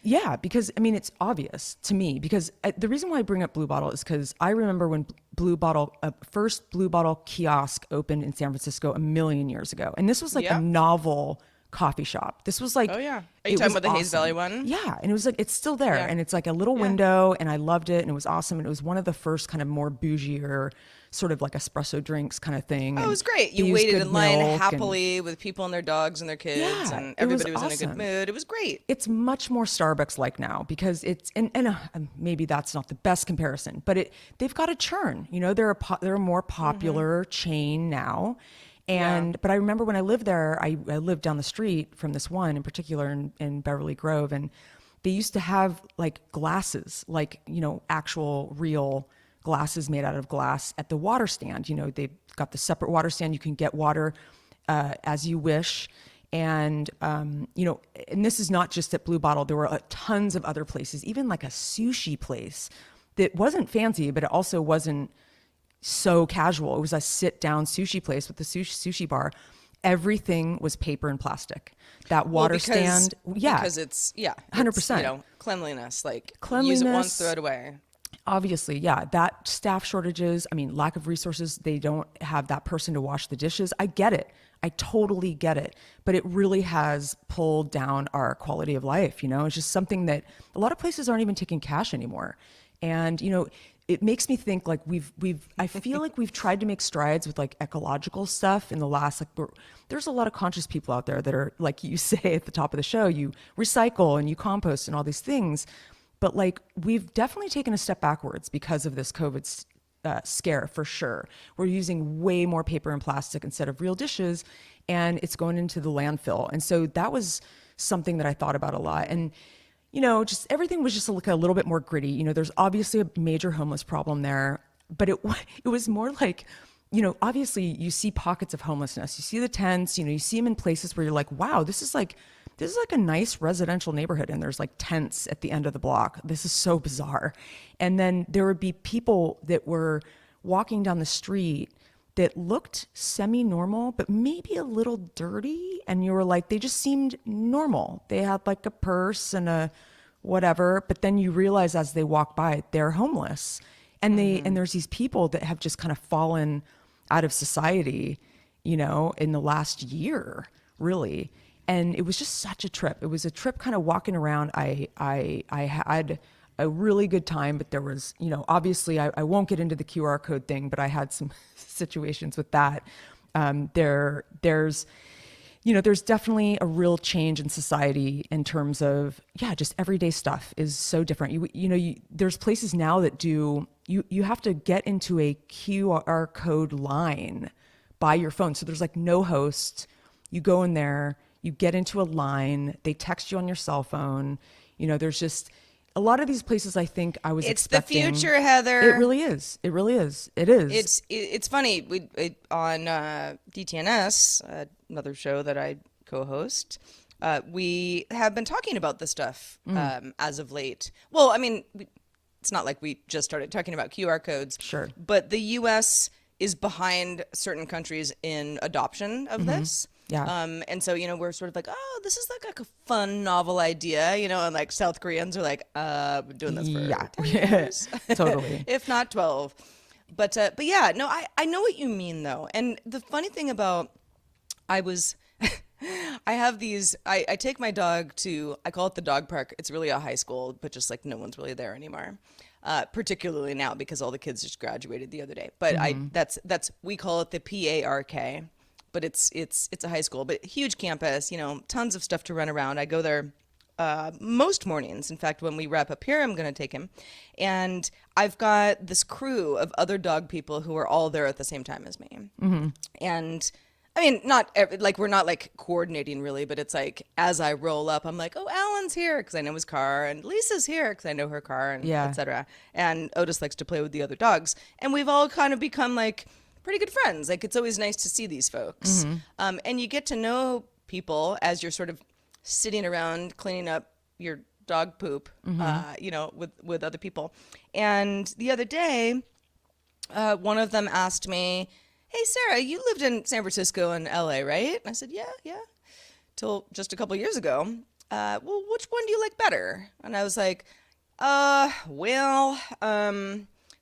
[SPEAKER 2] Yeah, because I mean, it's obvious to me because the reason why I bring up Blue Bottle is because I remember when Blue Bottle, first Blue Bottle kiosk opened in San Francisco a million years ago. And this was like a novel coffee shop. This was like,
[SPEAKER 1] Oh yeah. Are you talking about the Hayes Valley one?
[SPEAKER 2] Yeah. And it was like, it's still there.
[SPEAKER 1] Yeah.
[SPEAKER 2] And it's like a little window and I loved it. And it was awesome. And it was one of the first kind of more bougier sort of like espresso drinks kind of thing.
[SPEAKER 1] Oh, it was great.
[SPEAKER 2] They
[SPEAKER 1] You
[SPEAKER 2] used
[SPEAKER 1] waited
[SPEAKER 2] good
[SPEAKER 1] in line
[SPEAKER 2] milk and-
[SPEAKER 1] happily with people and their dogs and their kids,
[SPEAKER 2] Yeah,
[SPEAKER 1] and
[SPEAKER 2] it was
[SPEAKER 1] everybody was in a
[SPEAKER 2] awesome.
[SPEAKER 1] good mood. It was great.
[SPEAKER 2] It's much more Starbucks like now because it's and maybe that's not the best comparison, but they've got a churn. They're a more popular chain now. And but I remember when I lived there, I lived down the street from this one in particular in Beverly Grove, and they used to have like glasses, like actual real glasses made out of glass at the water stand. They've got the separate water stand. You can get water as you wish. And, and this is not just at Blue Bottle. There were tons of other places, even like a sushi place that wasn't fancy, but it also wasn't so casual. It was a sit down sushi place with the sushi bar. Everything was paper and plastic. That water stand. Yeah.
[SPEAKER 1] Because it's,
[SPEAKER 2] 100%.
[SPEAKER 1] Cleanliness. Like,
[SPEAKER 2] Cleanliness.
[SPEAKER 1] use it once, throw it away.
[SPEAKER 2] Obviously, yeah, that staff shortages, I mean, lack of resources, they don't have that person to wash the dishes. I get it. I totally get it. But it really has pulled down our quality of life. It's just something that a lot of places aren't even taking cash anymore. And, it makes me think like I feel like we've tried to make strides with like ecological stuff in the last, there's a lot of conscious people out there that are, like you say at the top of the show, you recycle and you compost and all these things. But like, we've definitely taken a step backwards because of this COVID scare for sure. We're using way more paper and plastic instead of real dishes, and it's going into the landfill. And so that was something that I thought about a lot. And, just everything was just like a little bit more gritty. There's obviously a major homeless problem there, but it was more like, obviously you see pockets of homelessness. You see the tents, you see them in places where you're like, wow, this is like a nice residential neighborhood, and there's like tents at the end of the block. This is so bizarre. And then there would be people that were walking down the street that looked semi-normal, but maybe a little dirty. And you were like, they just seemed normal. They had like a purse and a whatever. But then you realize as they walk by, they're homeless. And and there's these people that have just kind of fallen out of society, you know, in the last year, really. And it was just such a trip. It was a trip kind of walking around. I had a really good time, but there was, you know, obviously I won't get into the QR code thing, but I had some situations with that. There's, you know, there's definitely a real change in society in terms of, yeah, just everyday stuff is so different. There's places now that you have to get into a QR code line by your phone. So there's like no host. You go in there, you get into a line, they text you on your cell phone. You know, there's just a lot of these places I think I was expecting.
[SPEAKER 1] It's the future, Heather.
[SPEAKER 2] It really is. It really is. It is.
[SPEAKER 1] It's funny. On DTNS, another show that I co-host, we have been talking about this stuff as of late. Well, I mean, it's not like we just started talking about QR codes.
[SPEAKER 2] Sure.
[SPEAKER 1] But the U.S. is behind certain countries in adoption of this.
[SPEAKER 2] Yeah.
[SPEAKER 1] And so, you know, we're sort of like, oh, this is like a fun, novel idea, you know, and like South Koreans are like, we're doing this for 10 years.
[SPEAKER 2] Totally.
[SPEAKER 1] If not 12. But yeah, no, I know what you mean though. And the funny thing about, I have these, I take my dog to, I call it the dog park. It's really a high school, but just like no one's really there anymore. Particularly now because all the kids just graduated the other day. But that's we call it the PARK. But it's a high school, but huge campus, you know, tons of stuff to run around. I go there most mornings. In fact, when we wrap up here, I'm going to take him. And I've got this crew of other dog people who are all there at the same time as me. Mm-hmm. And I mean, we're not like coordinating really, but it's like as I roll up, I'm like, oh, Alan's here because I know his car, and Lisa's here because I know her car, and et cetera. And Otis likes to play with the other dogs. And we've all kind of become like pretty good friends. Like, it's always nice to see these folks. Mm-hmm. And you get to know people as you're sort of sitting around cleaning up your dog poop, you know, with other people. And the other day, one of them asked me, hey, Sarah, you lived in San Francisco and LA, right? And I said, yeah. Till just a couple of years ago. Well, which one do you like better? And I was like,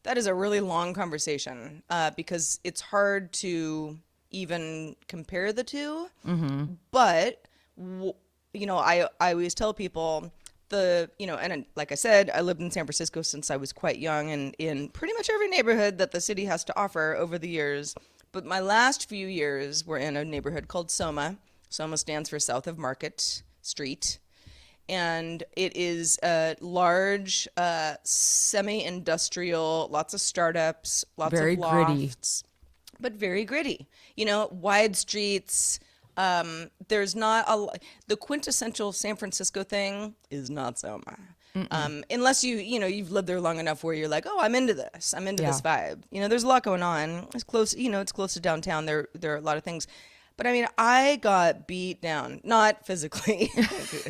[SPEAKER 1] that is a really long conversation because it's hard to even compare the two. Mm-hmm. But, you know, I always tell people and like I said, I lived in San Francisco since I was quite young and in pretty much every neighborhood that the city has to offer over the years. But my last few years were in a neighborhood called Soma. Soma stands for South of Market Street. And it is a large, semi-industrial, lots of startups, lots
[SPEAKER 2] very
[SPEAKER 1] of lofts,
[SPEAKER 2] gritty.
[SPEAKER 1] But very gritty. You know, wide streets. There's not the quintessential San Francisco thing is not Soma. Unless you've lived there long enough where you're like, oh, I'm into this. I'm into this vibe. You know, there's a lot going on. It's close. You know, it's close to downtown. There are a lot of things. But I mean, I got beat down, not physically,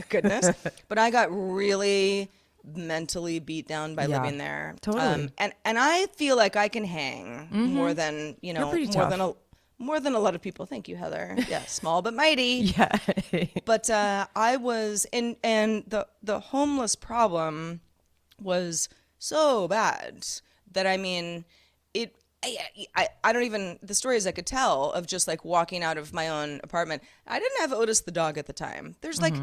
[SPEAKER 1] goodness, but I got really mentally beat down by living there.
[SPEAKER 2] Totally.
[SPEAKER 1] And I feel like I can hang more than, you know, more than a lot of people. Thank you, Heather. Yeah, small but mighty.
[SPEAKER 2] Yeah.
[SPEAKER 1] But I was and the homeless problem was so bad that I mean, I don't even, the stories I could tell of just like walking out of my own apartment. I didn't have Otis the dog at the time. There's like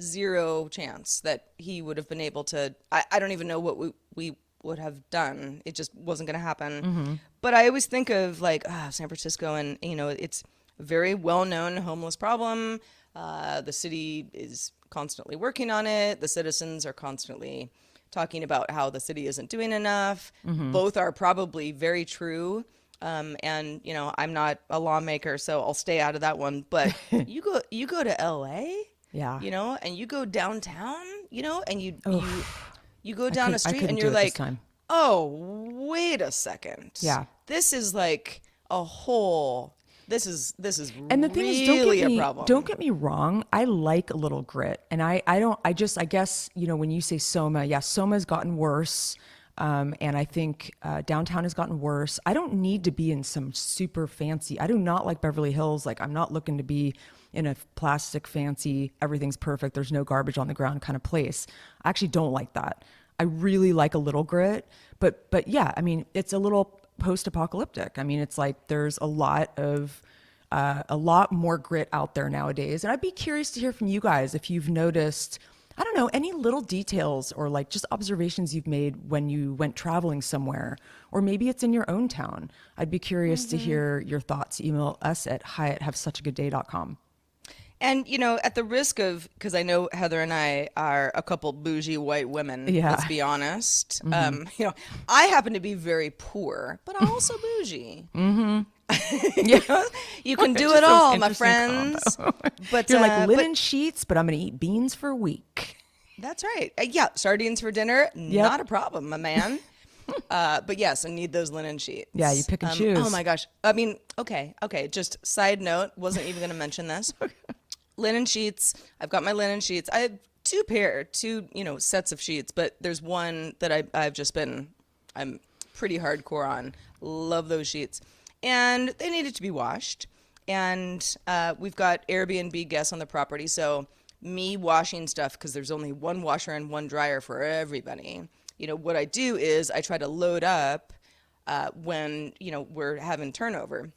[SPEAKER 1] zero chance that he would have been able to, I don't even know what we would have done. It just wasn't going to happen. But I always think of like San Francisco and, you know, it's a very well-known homeless problem. The city is constantly working on it. The citizens are constantly talking about how the city isn't doing enough. Both are probably very true. And you know, I'm not a lawmaker, so I'll stay out of that one. But you go to LA, you know, and you go downtown, you know, and you go down a street and you're like, oh, wait a second.
[SPEAKER 2] Yeah.
[SPEAKER 1] This is like a whole, this is
[SPEAKER 2] And the thing
[SPEAKER 1] really
[SPEAKER 2] is,
[SPEAKER 1] a problem.
[SPEAKER 2] don't get me wrong. I like a little grit. And I guess, you know, when you say Soma, Soma's gotten worse. And I think downtown has gotten worse. I don't need to be in some super fancy. I do not like Beverly Hills. Like, I'm not looking to be in a plastic fancy, everything's perfect, there's no garbage on the ground kind of place. I actually don't like that. I really like a little grit, but yeah, I mean, it's a little post-apocalyptic. I mean, it's like there's a lot more grit out there nowadays. And I'd be curious to hear from you guys if you've noticed, I don't know, any little details or like just observations you've made when you went traveling somewhere, or maybe it's in your own town. I'd be curious to hear your thoughts. Email us at hi@havesuchagoodday.com.
[SPEAKER 1] And, at the risk of, because I know Heather and I are a couple bougie white women,
[SPEAKER 2] Yeah.
[SPEAKER 1] let's be honest. I happen to be very poor, but also bougie.
[SPEAKER 2] Yeah.
[SPEAKER 1] You can do
[SPEAKER 2] Just
[SPEAKER 1] it
[SPEAKER 2] an
[SPEAKER 1] all, my
[SPEAKER 2] interesting
[SPEAKER 1] friends. But
[SPEAKER 2] You're like linen sheets, but I'm going to eat beans for a week.
[SPEAKER 1] That's right. Yeah, sardines for dinner, not a problem, my man. But yes, I need those linen sheets.
[SPEAKER 2] Yeah, you pick and choose.
[SPEAKER 1] Oh my gosh. I mean, okay. Just side note, wasn't even going to mention this. Linen sheets. I've got my linen sheets. I have two sets of sheets, but there's one that I'm pretty hardcore on. Love those sheets. And they needed to be washed. And we've got Airbnb guests on the property, so me washing stuff, because there's only one washer and one dryer for everybody. What I do is I try to load up when, we're having turnover.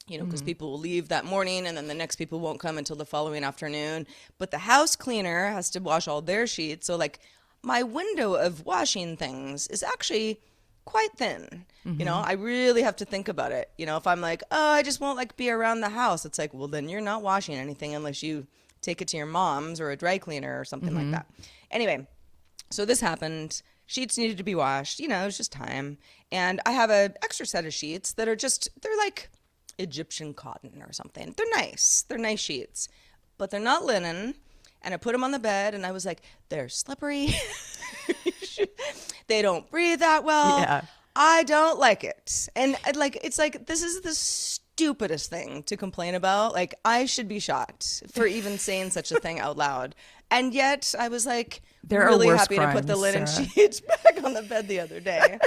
[SPEAKER 1] Because people will leave that morning and then the next people won't come until the following afternoon. But the house cleaner has to wash all their sheets. So, like, my window of washing things is actually quite thin. I really have to think about it. If I'm like, oh, I just won't, like, be around the house, it's like, well, then you're not washing anything unless you take it to your mom's or a dry cleaner or something like that. Anyway, so this happened. Sheets needed to be washed. It was just time. And I have an extra set of sheets that are they're like Egyptian cotton or something. They're nice. They're nice sheets, but they're not linen. And I put them on the bed and I was like, they're slippery. They don't breathe that well.
[SPEAKER 2] Yeah.
[SPEAKER 1] I don't like it. And it's like, this is the stupidest thing to complain about. Like, I should be shot for even saying such a thing out loud. And yet I was like,
[SPEAKER 2] There are
[SPEAKER 1] really
[SPEAKER 2] worse
[SPEAKER 1] happy to put the
[SPEAKER 2] crimes,
[SPEAKER 1] linen
[SPEAKER 2] Sarah.
[SPEAKER 1] sheets back on the bed the other day.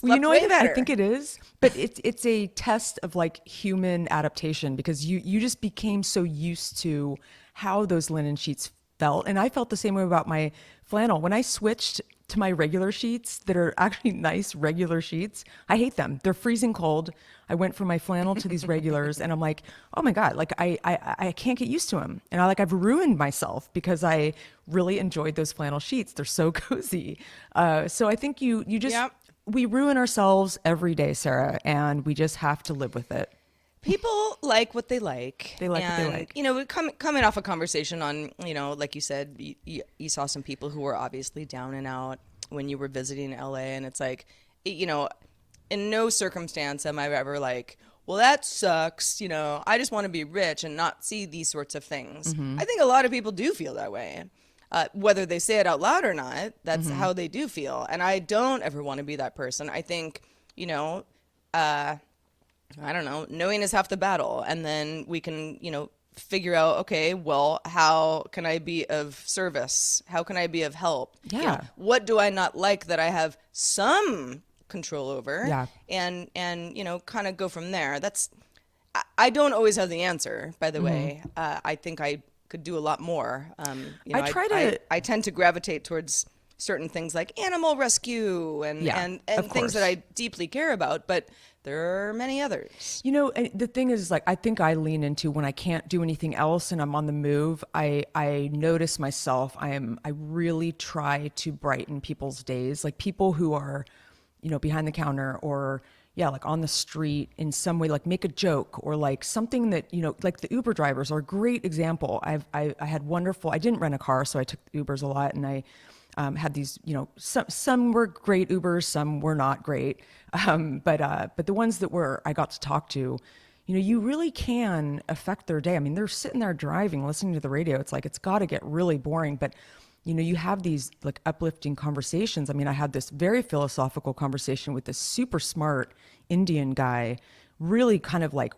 [SPEAKER 2] Well,
[SPEAKER 1] Way
[SPEAKER 2] what
[SPEAKER 1] better.
[SPEAKER 2] I think it is, but it's a test of like human adaptation, because you just became so used to how those linen sheets felt. And I felt the same way about my flannel. When I switched to my regular sheets that are actually nice regular sheets, I hate them. They're freezing cold. I went from my flannel to these regulars and I'm like, oh my God, like I can't get used to them. And I've ruined myself because I really enjoyed those flannel sheets. They're so cozy. So I think you just,
[SPEAKER 1] Yep.
[SPEAKER 2] we ruin ourselves every day, Sarah, and we just have to live with it.
[SPEAKER 1] People like what they like.
[SPEAKER 2] They like what they
[SPEAKER 1] and,
[SPEAKER 2] like.
[SPEAKER 1] Coming off a conversation on, like you said, you saw some people who were obviously down and out when you were visiting LA, and it's like, in no circumstance am I ever like, well, that sucks. I just want to be rich and not see these sorts of things. I think a lot of people do feel that way. Whether they say it out loud or not, that's how they do feel. And I don't ever want to be that person. I think, I don't know, knowing is half the battle. And then we can, figure out, okay, well, how can I be of service? How can I be of help?
[SPEAKER 2] Yeah.
[SPEAKER 1] What do I not like that I have some control over?
[SPEAKER 2] Yeah.
[SPEAKER 1] And kind of go from there. I don't always have the answer, by the way. I think I could do a lot more. I tend to gravitate towards certain things like animal rescue and
[SPEAKER 2] of
[SPEAKER 1] things that
[SPEAKER 2] course.
[SPEAKER 1] I deeply care about, but there are many others.
[SPEAKER 2] And the thing is, like, I think I lean into when I can't do anything else and I'm on the move, I notice myself, I really try to brighten people's days. Like people who are, behind the counter or like on the street in some way, like make a joke or like something that, like the Uber drivers are a great example. I had wonderful, I didn't rent a car, so I took Ubers a lot, and I had these, some were great Ubers, some were not great. But the ones that I got to talk to, you really can affect their day. I mean, they're sitting there driving, listening to the radio. It's like, it's got to get really boring, but you have these like uplifting conversations. I mean, I had this very philosophical conversation with this super smart Indian guy, really kind of like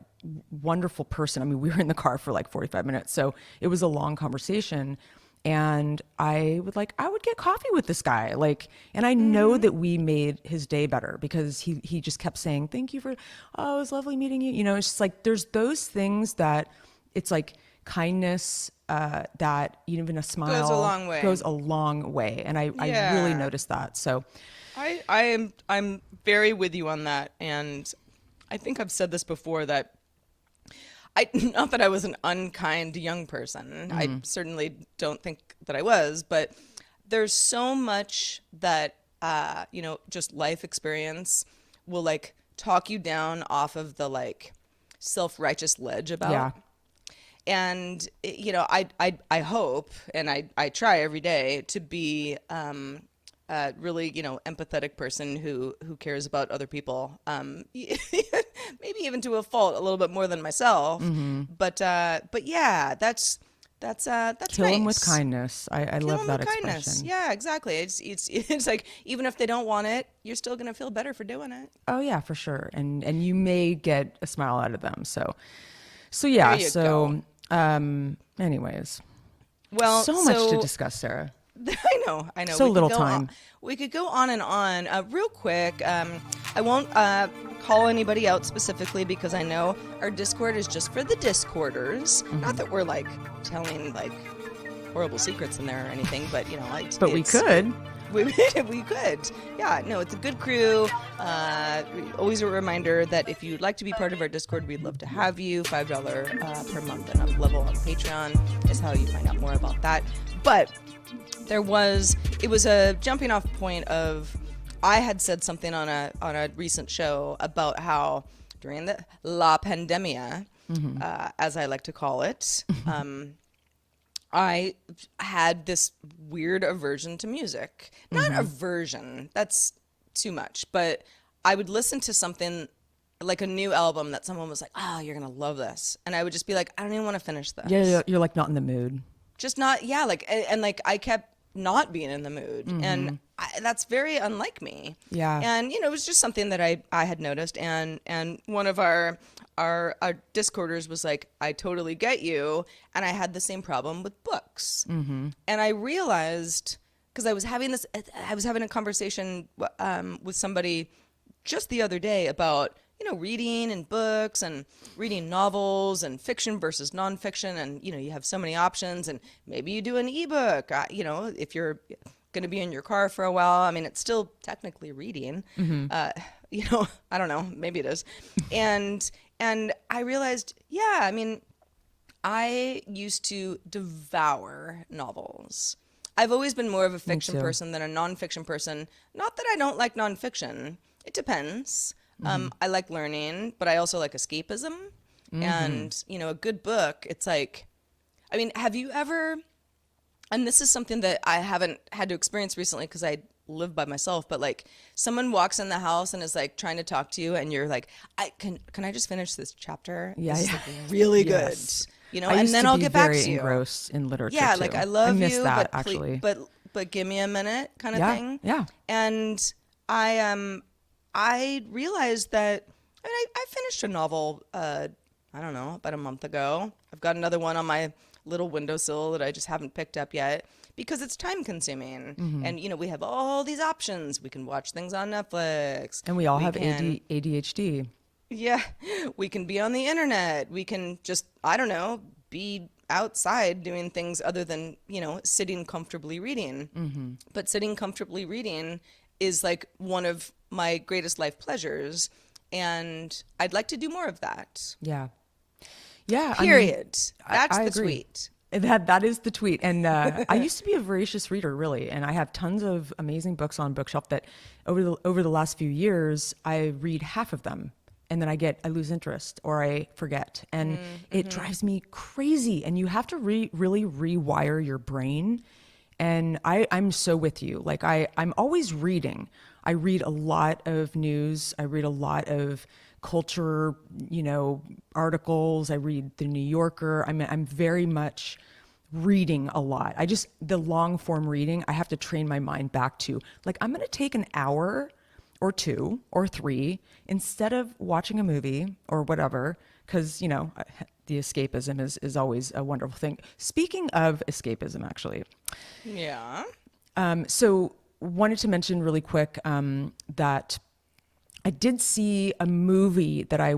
[SPEAKER 2] wonderful person. I mean, we were in the car for like 45 minutes, so it was a long conversation. And I would get coffee with this guy. Like, and I know that we made his day better because he just kept saying, thank you for, oh, it was lovely meeting you. You know, it's just like, there's those things that it's like kindness, that even a smile
[SPEAKER 1] Goes a long way.
[SPEAKER 2] goes a long way. And I really
[SPEAKER 1] Yeah.
[SPEAKER 2] noticed that. So
[SPEAKER 1] I'm very with you on that, and I think I've said this before that I not that I was an unkind young person. I certainly don't think that I was, but there's so much that just life experience will like talk you down off of the like self-righteous ledge about.
[SPEAKER 2] yeah,
[SPEAKER 1] And I hope and I try every day to be really empathetic person who cares about other people, maybe even to a fault a little bit more than myself. But yeah, that's
[SPEAKER 2] kill him with
[SPEAKER 1] nice.
[SPEAKER 2] kindness. I
[SPEAKER 1] Kill
[SPEAKER 2] love
[SPEAKER 1] them
[SPEAKER 2] that
[SPEAKER 1] with kindness.
[SPEAKER 2] expression.
[SPEAKER 1] Yeah, exactly. It's like even if they don't want it, you're still gonna feel better for doing it.
[SPEAKER 2] Oh yeah, for sure. And you may get a smile out of them. So
[SPEAKER 1] There
[SPEAKER 2] yeah,
[SPEAKER 1] you go.
[SPEAKER 2] anyways,
[SPEAKER 1] Well,
[SPEAKER 2] so much to discuss, Sarah.
[SPEAKER 1] I know.
[SPEAKER 2] So
[SPEAKER 1] We could
[SPEAKER 2] little
[SPEAKER 1] go
[SPEAKER 2] time.
[SPEAKER 1] On, we could go on and on. Real quick, I won't call anybody out specifically because I know our Discord is just for the Discorders. Not that we're like telling like horrible secrets in there or anything, but
[SPEAKER 2] But we could.
[SPEAKER 1] We could. Yeah, no, it's a good crew. Always a reminder that if you'd like to be part of our Discord, we'd love to have you. $5 per month and up level on Patreon is how you find out more about that. But it was a jumping off point of I had said something on a recent show about how during the La Pandemia, as I like to call it, I had this weird aversion to music. Not aversion, that's too much, but I would listen to something like a new album that someone was like, oh, you're going to love this. And I would just be like, I don't even want to finish this.
[SPEAKER 2] Yeah, you're like not in the mood.
[SPEAKER 1] Just not, yeah, like, and like I kept not being in the mood. And that's very unlike me.
[SPEAKER 2] Yeah.
[SPEAKER 1] And, it was just something that I had noticed. And one of our Discorders was like, I totally get you. And I had the same problem with books. And I realized, because I was having a conversation with somebody just the other day about, reading and books and reading novels and fiction versus nonfiction. And, you have so many options, and maybe you do an ebook, if you're going to be in your car for a while. I mean, it's still technically reading. I don't know, maybe it is. And I realized, yeah, I mean, I used to devour novels. I've always been more of a fiction
[SPEAKER 2] too.
[SPEAKER 1] person than a nonfiction person. Not that I don't like nonfiction. It depends. I like learning, but I also like escapism. And, a good book, it's like, I mean, have you ever, and this is something that I haven't had to experience recently because I live by myself, but like someone walks in the house and is like trying to talk to you and you're like, can I just finish this chapter?
[SPEAKER 2] Yeah,
[SPEAKER 1] This is
[SPEAKER 2] yeah.
[SPEAKER 1] like really
[SPEAKER 2] Yes.
[SPEAKER 1] good,
[SPEAKER 2] I
[SPEAKER 1] and
[SPEAKER 2] used
[SPEAKER 1] then
[SPEAKER 2] to
[SPEAKER 1] I'll
[SPEAKER 2] be
[SPEAKER 1] get back
[SPEAKER 2] very
[SPEAKER 1] to you.
[SPEAKER 2] engrossed in literature.
[SPEAKER 1] Yeah,
[SPEAKER 2] too.
[SPEAKER 1] like I love
[SPEAKER 2] miss
[SPEAKER 1] you,
[SPEAKER 2] that
[SPEAKER 1] but
[SPEAKER 2] actually.
[SPEAKER 1] but give me a minute, kind of
[SPEAKER 2] Yeah,
[SPEAKER 1] thing.
[SPEAKER 2] yeah.
[SPEAKER 1] And I realized that I finished a novel. I don't know, about a month ago. I've got another one on my little windowsill that I just haven't picked up yet because it's time consuming. And we have all these options. We can watch things on Netflix.
[SPEAKER 2] And we all
[SPEAKER 1] We
[SPEAKER 2] have
[SPEAKER 1] can-
[SPEAKER 2] ADHD.
[SPEAKER 1] Yeah, we can be on the internet. We can just, I don't know, be outside doing things other than, sitting comfortably reading. But sitting comfortably reading is like one of my greatest life pleasures. And I'd like to do more of that.
[SPEAKER 2] Yeah. Yeah.
[SPEAKER 1] Period. That's
[SPEAKER 2] I
[SPEAKER 1] the
[SPEAKER 2] agree.
[SPEAKER 1] tweet.
[SPEAKER 2] That is the tweet. And I used to be a voracious reader, really, and I have tons of amazing books on bookshelf that over the last few years I read half of them, and then I lose interest or I forget, and it drives me crazy. And you have to really rewire your brain. And I'm so with you. Like I'm always reading. I read a lot of news. I read a lot of culture, articles. I read the New Yorker. I'm very much reading a lot. The long form reading, I have to train my mind back to, like, I'm going to take an hour or 2 or 3 instead of watching a movie or whatever. Cause the escapism is always a wonderful thing. Speaking of escapism, actually,
[SPEAKER 1] Yeah.
[SPEAKER 2] so wanted to mention really quick that I did see a movie that I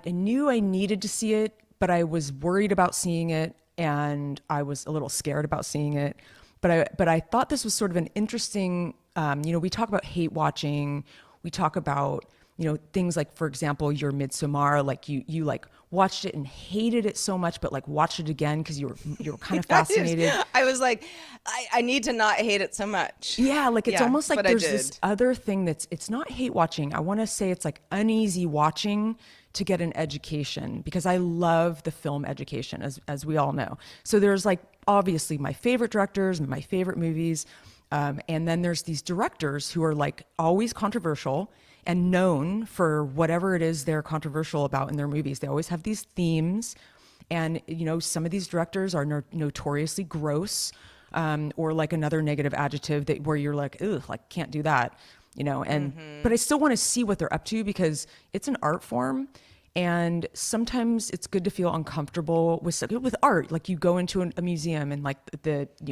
[SPEAKER 2] knew I needed to see it, but I was worried about seeing it, and I was a little scared about seeing it. But I thought this was sort of an interesting. We talk about hate watching. We talk about things like, for example, your Midsommar, like you like watched it and hated it so much, but like watched it again because you were kind of fascinated.
[SPEAKER 1] I was like, I need to not hate it so much.
[SPEAKER 2] Yeah, like it's almost like
[SPEAKER 1] but I
[SPEAKER 2] there's
[SPEAKER 1] did.
[SPEAKER 2] this other thing it's not hate watching. I want to say it's like uneasy watching to get an education, because I love the film education, as we all know. So there's like obviously my favorite directors and my favorite movies. And then there's these directors who are like always controversial and known for whatever it is they're controversial about in their movies. They always have these themes. And, some of these directors are notoriously gross, or like another negative adjective where you're like, ugh, like can't do that, but I still want to see what they're up to because it's an art form. And sometimes it's good to feel uncomfortable with art. Like you go into a museum and like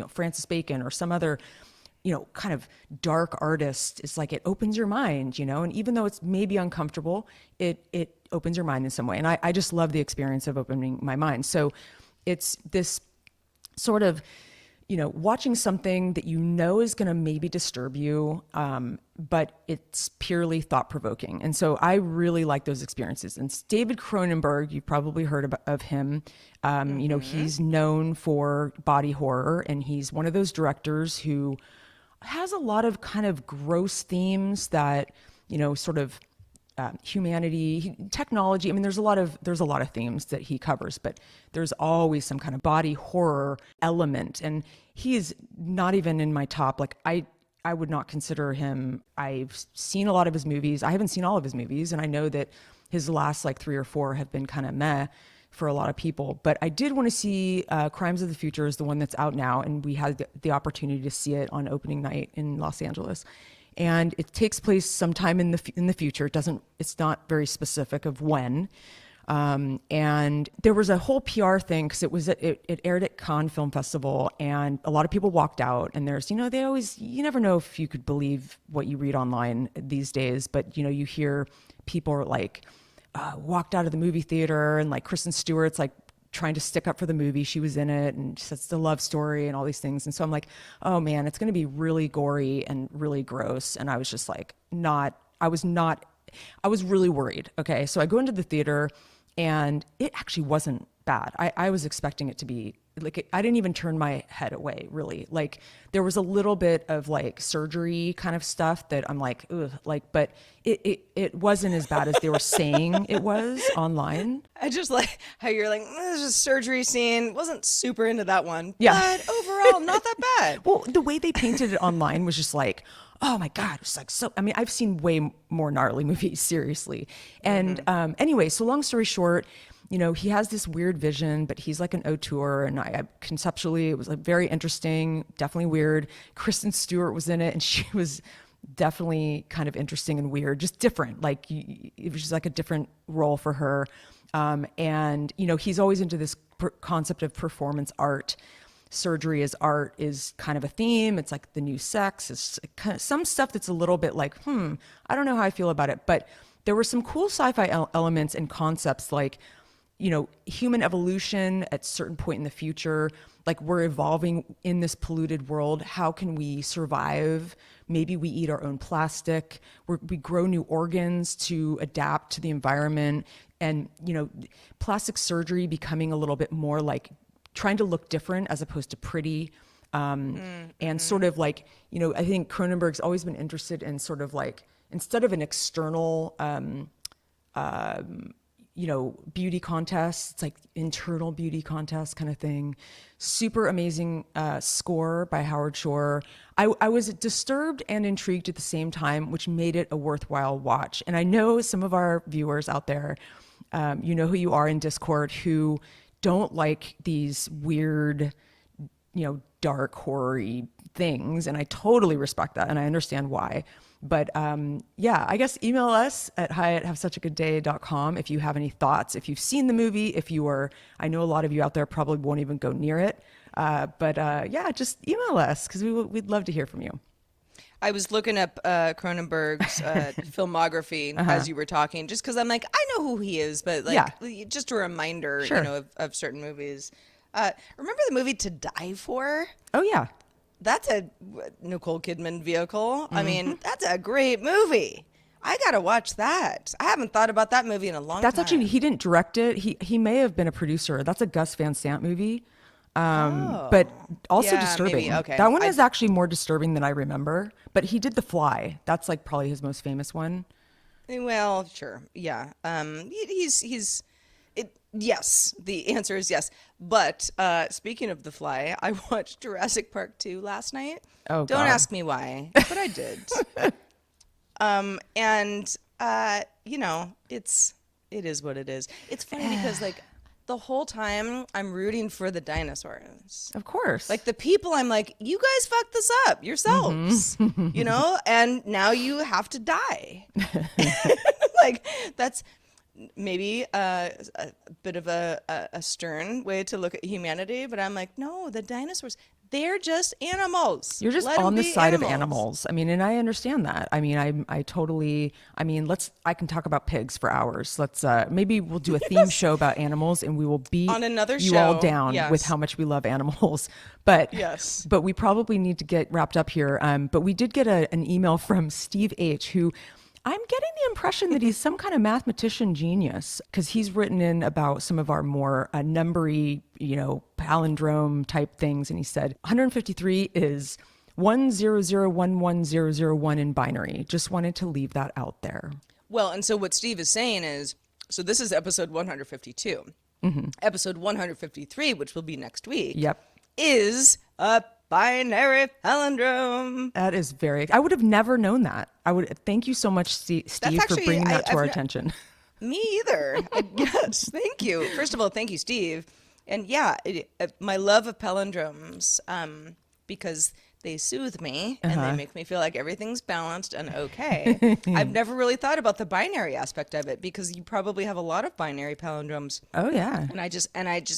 [SPEAKER 2] Francis Bacon or some other, kind of dark artist. It's like it opens your mind, and even though it's maybe uncomfortable, it opens your mind in some way. And I just love the experience of opening my mind. So it's this sort of, watching something that is going to maybe disturb you, but it's purely thought provoking. And so I really like those experiences. And David Cronenberg, you've probably heard of him. He's known for body horror, and he's one of those directors who has a lot of kind of gross themes that, sort of humanity, technology. I mean, there's a lot of themes that he covers, but there's always some kind of body horror element. And he is not even in my top. Like I would not consider him. I've seen a lot of his movies. I haven't seen all of his movies, and I know that his last like 3 or 4 have been kind of meh for a lot of people. But I did want to see Crimes of the Future is the one that's out now, and we had the opportunity to see it on opening night in Los Angeles. And it takes place sometime in the future. It's not very specific of when. And there was a whole PR thing because it aired at Cannes Film Festival, and a lot of people walked out. And there's, you never know if you could believe what you read online these days, but you hear people are like walked out of the movie theater, and like Kristen Stewart's like trying to stick up for the movie. She was in it, and it's the love story and all these things. And so I'm like, oh man, it's going to be really gory and really gross. And I was just like, I was really worried. Okay. So I go into the theater, and it actually wasn't bad. I was expecting it to be like, I didn't even turn my head away, really. Like there was a little bit of like surgery kind of stuff that I'm like, ugh, like, but it wasn't as bad as they were saying it was online.
[SPEAKER 1] I just like how you're like, there's a surgery scene. Wasn't super into that one.
[SPEAKER 2] Yeah.
[SPEAKER 1] But overall, not that bad.
[SPEAKER 2] Well, the way they painted it online was just like, oh my God, it was like so. I mean, I've seen way more gnarly movies, seriously. And anyway, so long story short, he has this weird vision, but he's like an auteur, and conceptually it was like very interesting, definitely weird. Kristen Stewart was in it, and she was definitely kind of interesting and weird, just different. Like it was just like a different role for her. And he's always into this concept of performance art. Surgery as art is kind of a theme. It's like the new sex. It's kind of some stuff that's a little bit like, I don't know how I feel about it. But there were some cool sci-fi elements and concepts like, human evolution at a certain point in the future. Like we're evolving in this polluted world. How can we survive? Maybe we eat our own plastic. We grow new organs to adapt to the environment. And, plastic surgery becoming a little bit more like trying to look different as opposed to pretty. And sort of like, I think Cronenberg's always been interested in sort of like, instead of an external, beauty contest, it's like internal beauty contest kind of thing. Super amazing score by Howard Shore. I was disturbed and intrigued at the same time, which made it a worthwhile watch. And I know some of our viewers out there, who you are in Discord, who don't like these weird, dark horror-y things, and I totally respect that and I understand why. But yeah, I guess email us at hi@havesuchagoodday.com if you have any thoughts, if you've seen the movie, if you are, I know a lot of you out there probably won't even go near it. But yeah, just email us because we'd love to hear from you.
[SPEAKER 1] I was looking up Cronenberg's filmography as you were talking, just because I'm like, I know who he is, but like, just a reminder,
[SPEAKER 2] Sure.
[SPEAKER 1] you know, of certain movies. Remember the movie To Die For?
[SPEAKER 2] Oh yeah.
[SPEAKER 1] That's a Nicole Kidman vehicle. I mean, that's a great movie. I gotta watch that. I haven't thought about that movie in a long
[SPEAKER 2] That's
[SPEAKER 1] time.
[SPEAKER 2] actually, he didn't direct it. He may have been a producer. That's a Gus Van Sant movie. But also
[SPEAKER 1] Yeah,
[SPEAKER 2] disturbing.
[SPEAKER 1] maybe. Okay.
[SPEAKER 2] That one is actually more disturbing than I remember. But he did The Fly. That's like probably his most famous one.
[SPEAKER 1] Well, sure. Yeah. He's it. Yes. The answer is yes. But speaking of The Fly, I watched Jurassic Park 2 last night.
[SPEAKER 2] Oh,
[SPEAKER 1] Don't
[SPEAKER 2] God.
[SPEAKER 1] ask me why, but I did. And you know, it is what it is. It's funny because like the whole time I'm rooting for the dinosaurs.
[SPEAKER 2] Of course.
[SPEAKER 1] Like the people, I'm like, you guys fucked this up yourselves, you know, and now you have to die. Like that's maybe a bit of a stern way to look at humanity, but I'm like, no, the dinosaurs, they're just animals.
[SPEAKER 2] You're just
[SPEAKER 1] Let 'em
[SPEAKER 2] on the
[SPEAKER 1] be
[SPEAKER 2] side of animals. I mean, and I understand that. I mean, I mean, I can talk about pigs for hours. Maybe we'll do a theme show about animals and we will beat
[SPEAKER 1] On another
[SPEAKER 2] you all
[SPEAKER 1] show,
[SPEAKER 2] down
[SPEAKER 1] yes.
[SPEAKER 2] with how much we love animals. But
[SPEAKER 1] Yes.
[SPEAKER 2] but we probably need to get wrapped up here. But we did get an email from Steve H, who I'm getting the impression that he's some kind of mathematician genius because he's written in about some of our more numbery, you know, palindrome type things. And he said 153 is 1001101 in binary. Just wanted to leave that out there.
[SPEAKER 1] Well, and so what Steve is saying is, so this is episode 152. Episode 153, which will be next week,
[SPEAKER 2] Yep.
[SPEAKER 1] is a binary palindrome.
[SPEAKER 2] That is I would have never known that. Thank you so much, Steve, for
[SPEAKER 1] actually-
[SPEAKER 2] bringing that to
[SPEAKER 1] I've
[SPEAKER 2] our
[SPEAKER 1] ne-
[SPEAKER 2] attention.
[SPEAKER 1] Me either. Yes, thank you. First of all, thank you, Steve. And yeah, my love of palindromes, because they soothe me and they make me feel like everything's balanced and okay. I've never really thought about the binary aspect of it because you probably have a lot of binary palindromes,
[SPEAKER 2] Oh, yeah.
[SPEAKER 1] and I just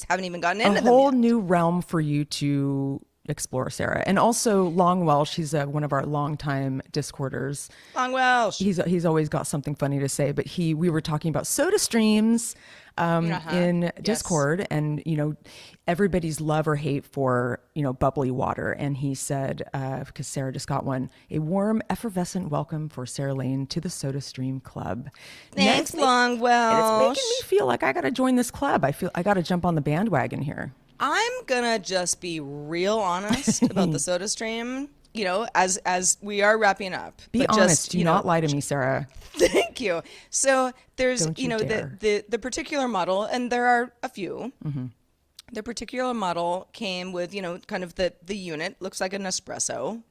[SPEAKER 1] haven't even gotten
[SPEAKER 2] A
[SPEAKER 1] into them
[SPEAKER 2] whole
[SPEAKER 1] yet.
[SPEAKER 2] new realm for you to explore, Sarah. And also Long Welsh, he's one of our longtime Discorders.
[SPEAKER 1] Long Welsh.
[SPEAKER 2] He's always got something funny to say, but we were talking about soda streams in Discord, and you know, everybody's love or hate for, you know, bubbly water. And he said, because Sarah just got one, a warm, effervescent welcome for Sarah Lane to the Soda Stream Club.
[SPEAKER 1] Thanks, Long
[SPEAKER 2] And
[SPEAKER 1] Welsh.
[SPEAKER 2] it's making me feel like I got to join this club. I feel I got to jump on the bandwagon here.
[SPEAKER 1] I'm gonna just be real honest about the Soda Stream. You know, as we are wrapping up.
[SPEAKER 2] Be
[SPEAKER 1] but
[SPEAKER 2] honest.
[SPEAKER 1] Just,
[SPEAKER 2] Do
[SPEAKER 1] you know,
[SPEAKER 2] not lie to me, Sarah.
[SPEAKER 1] Thank you. So there's,
[SPEAKER 2] Don't
[SPEAKER 1] you
[SPEAKER 2] you
[SPEAKER 1] know,
[SPEAKER 2] dare.
[SPEAKER 1] the particular model, and there are a few.
[SPEAKER 2] Mm-hmm.
[SPEAKER 1] The particular model came with, you know, kind of the unit, looks like an espresso,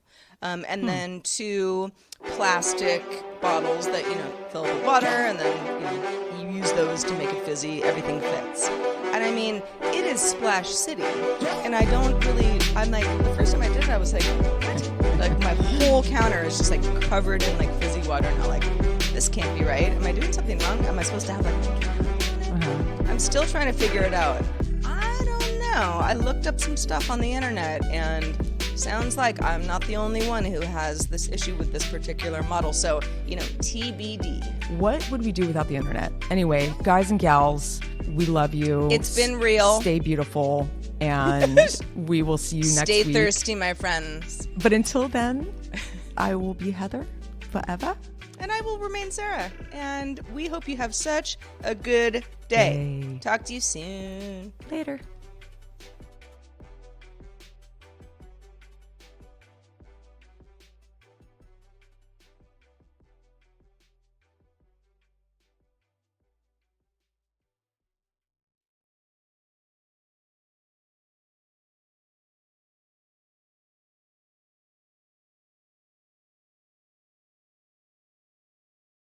[SPEAKER 1] and then 2 plastic bottles that, you know, fill with water, and then, you know, you use those to make it fizzy. Everything fits. And I mean, it is Splash City, and I don't really. I'm like, the first time I did it, I was like, what? Like my whole counter is just like covered in like fizzy water, and I'm like, this can't be right. Am I doing something wrong? Am I supposed to have like? I'm still trying to figure it out. I don't know. I looked up some stuff on the internet, and sounds like I'm not the only one who has this issue with this particular model. So, you know, TBD.
[SPEAKER 2] What would we do without the internet? Anyway, guys and gals, we love you.
[SPEAKER 1] It's been real.
[SPEAKER 2] Stay beautiful, and we will see you next
[SPEAKER 1] Stay
[SPEAKER 2] week.
[SPEAKER 1] thirsty, my friends.
[SPEAKER 2] But until then, I will be Heather forever.
[SPEAKER 1] And I will remain Sarah. And we hope you have such a good day.
[SPEAKER 2] Day.
[SPEAKER 1] Talk to you soon.
[SPEAKER 2] Later.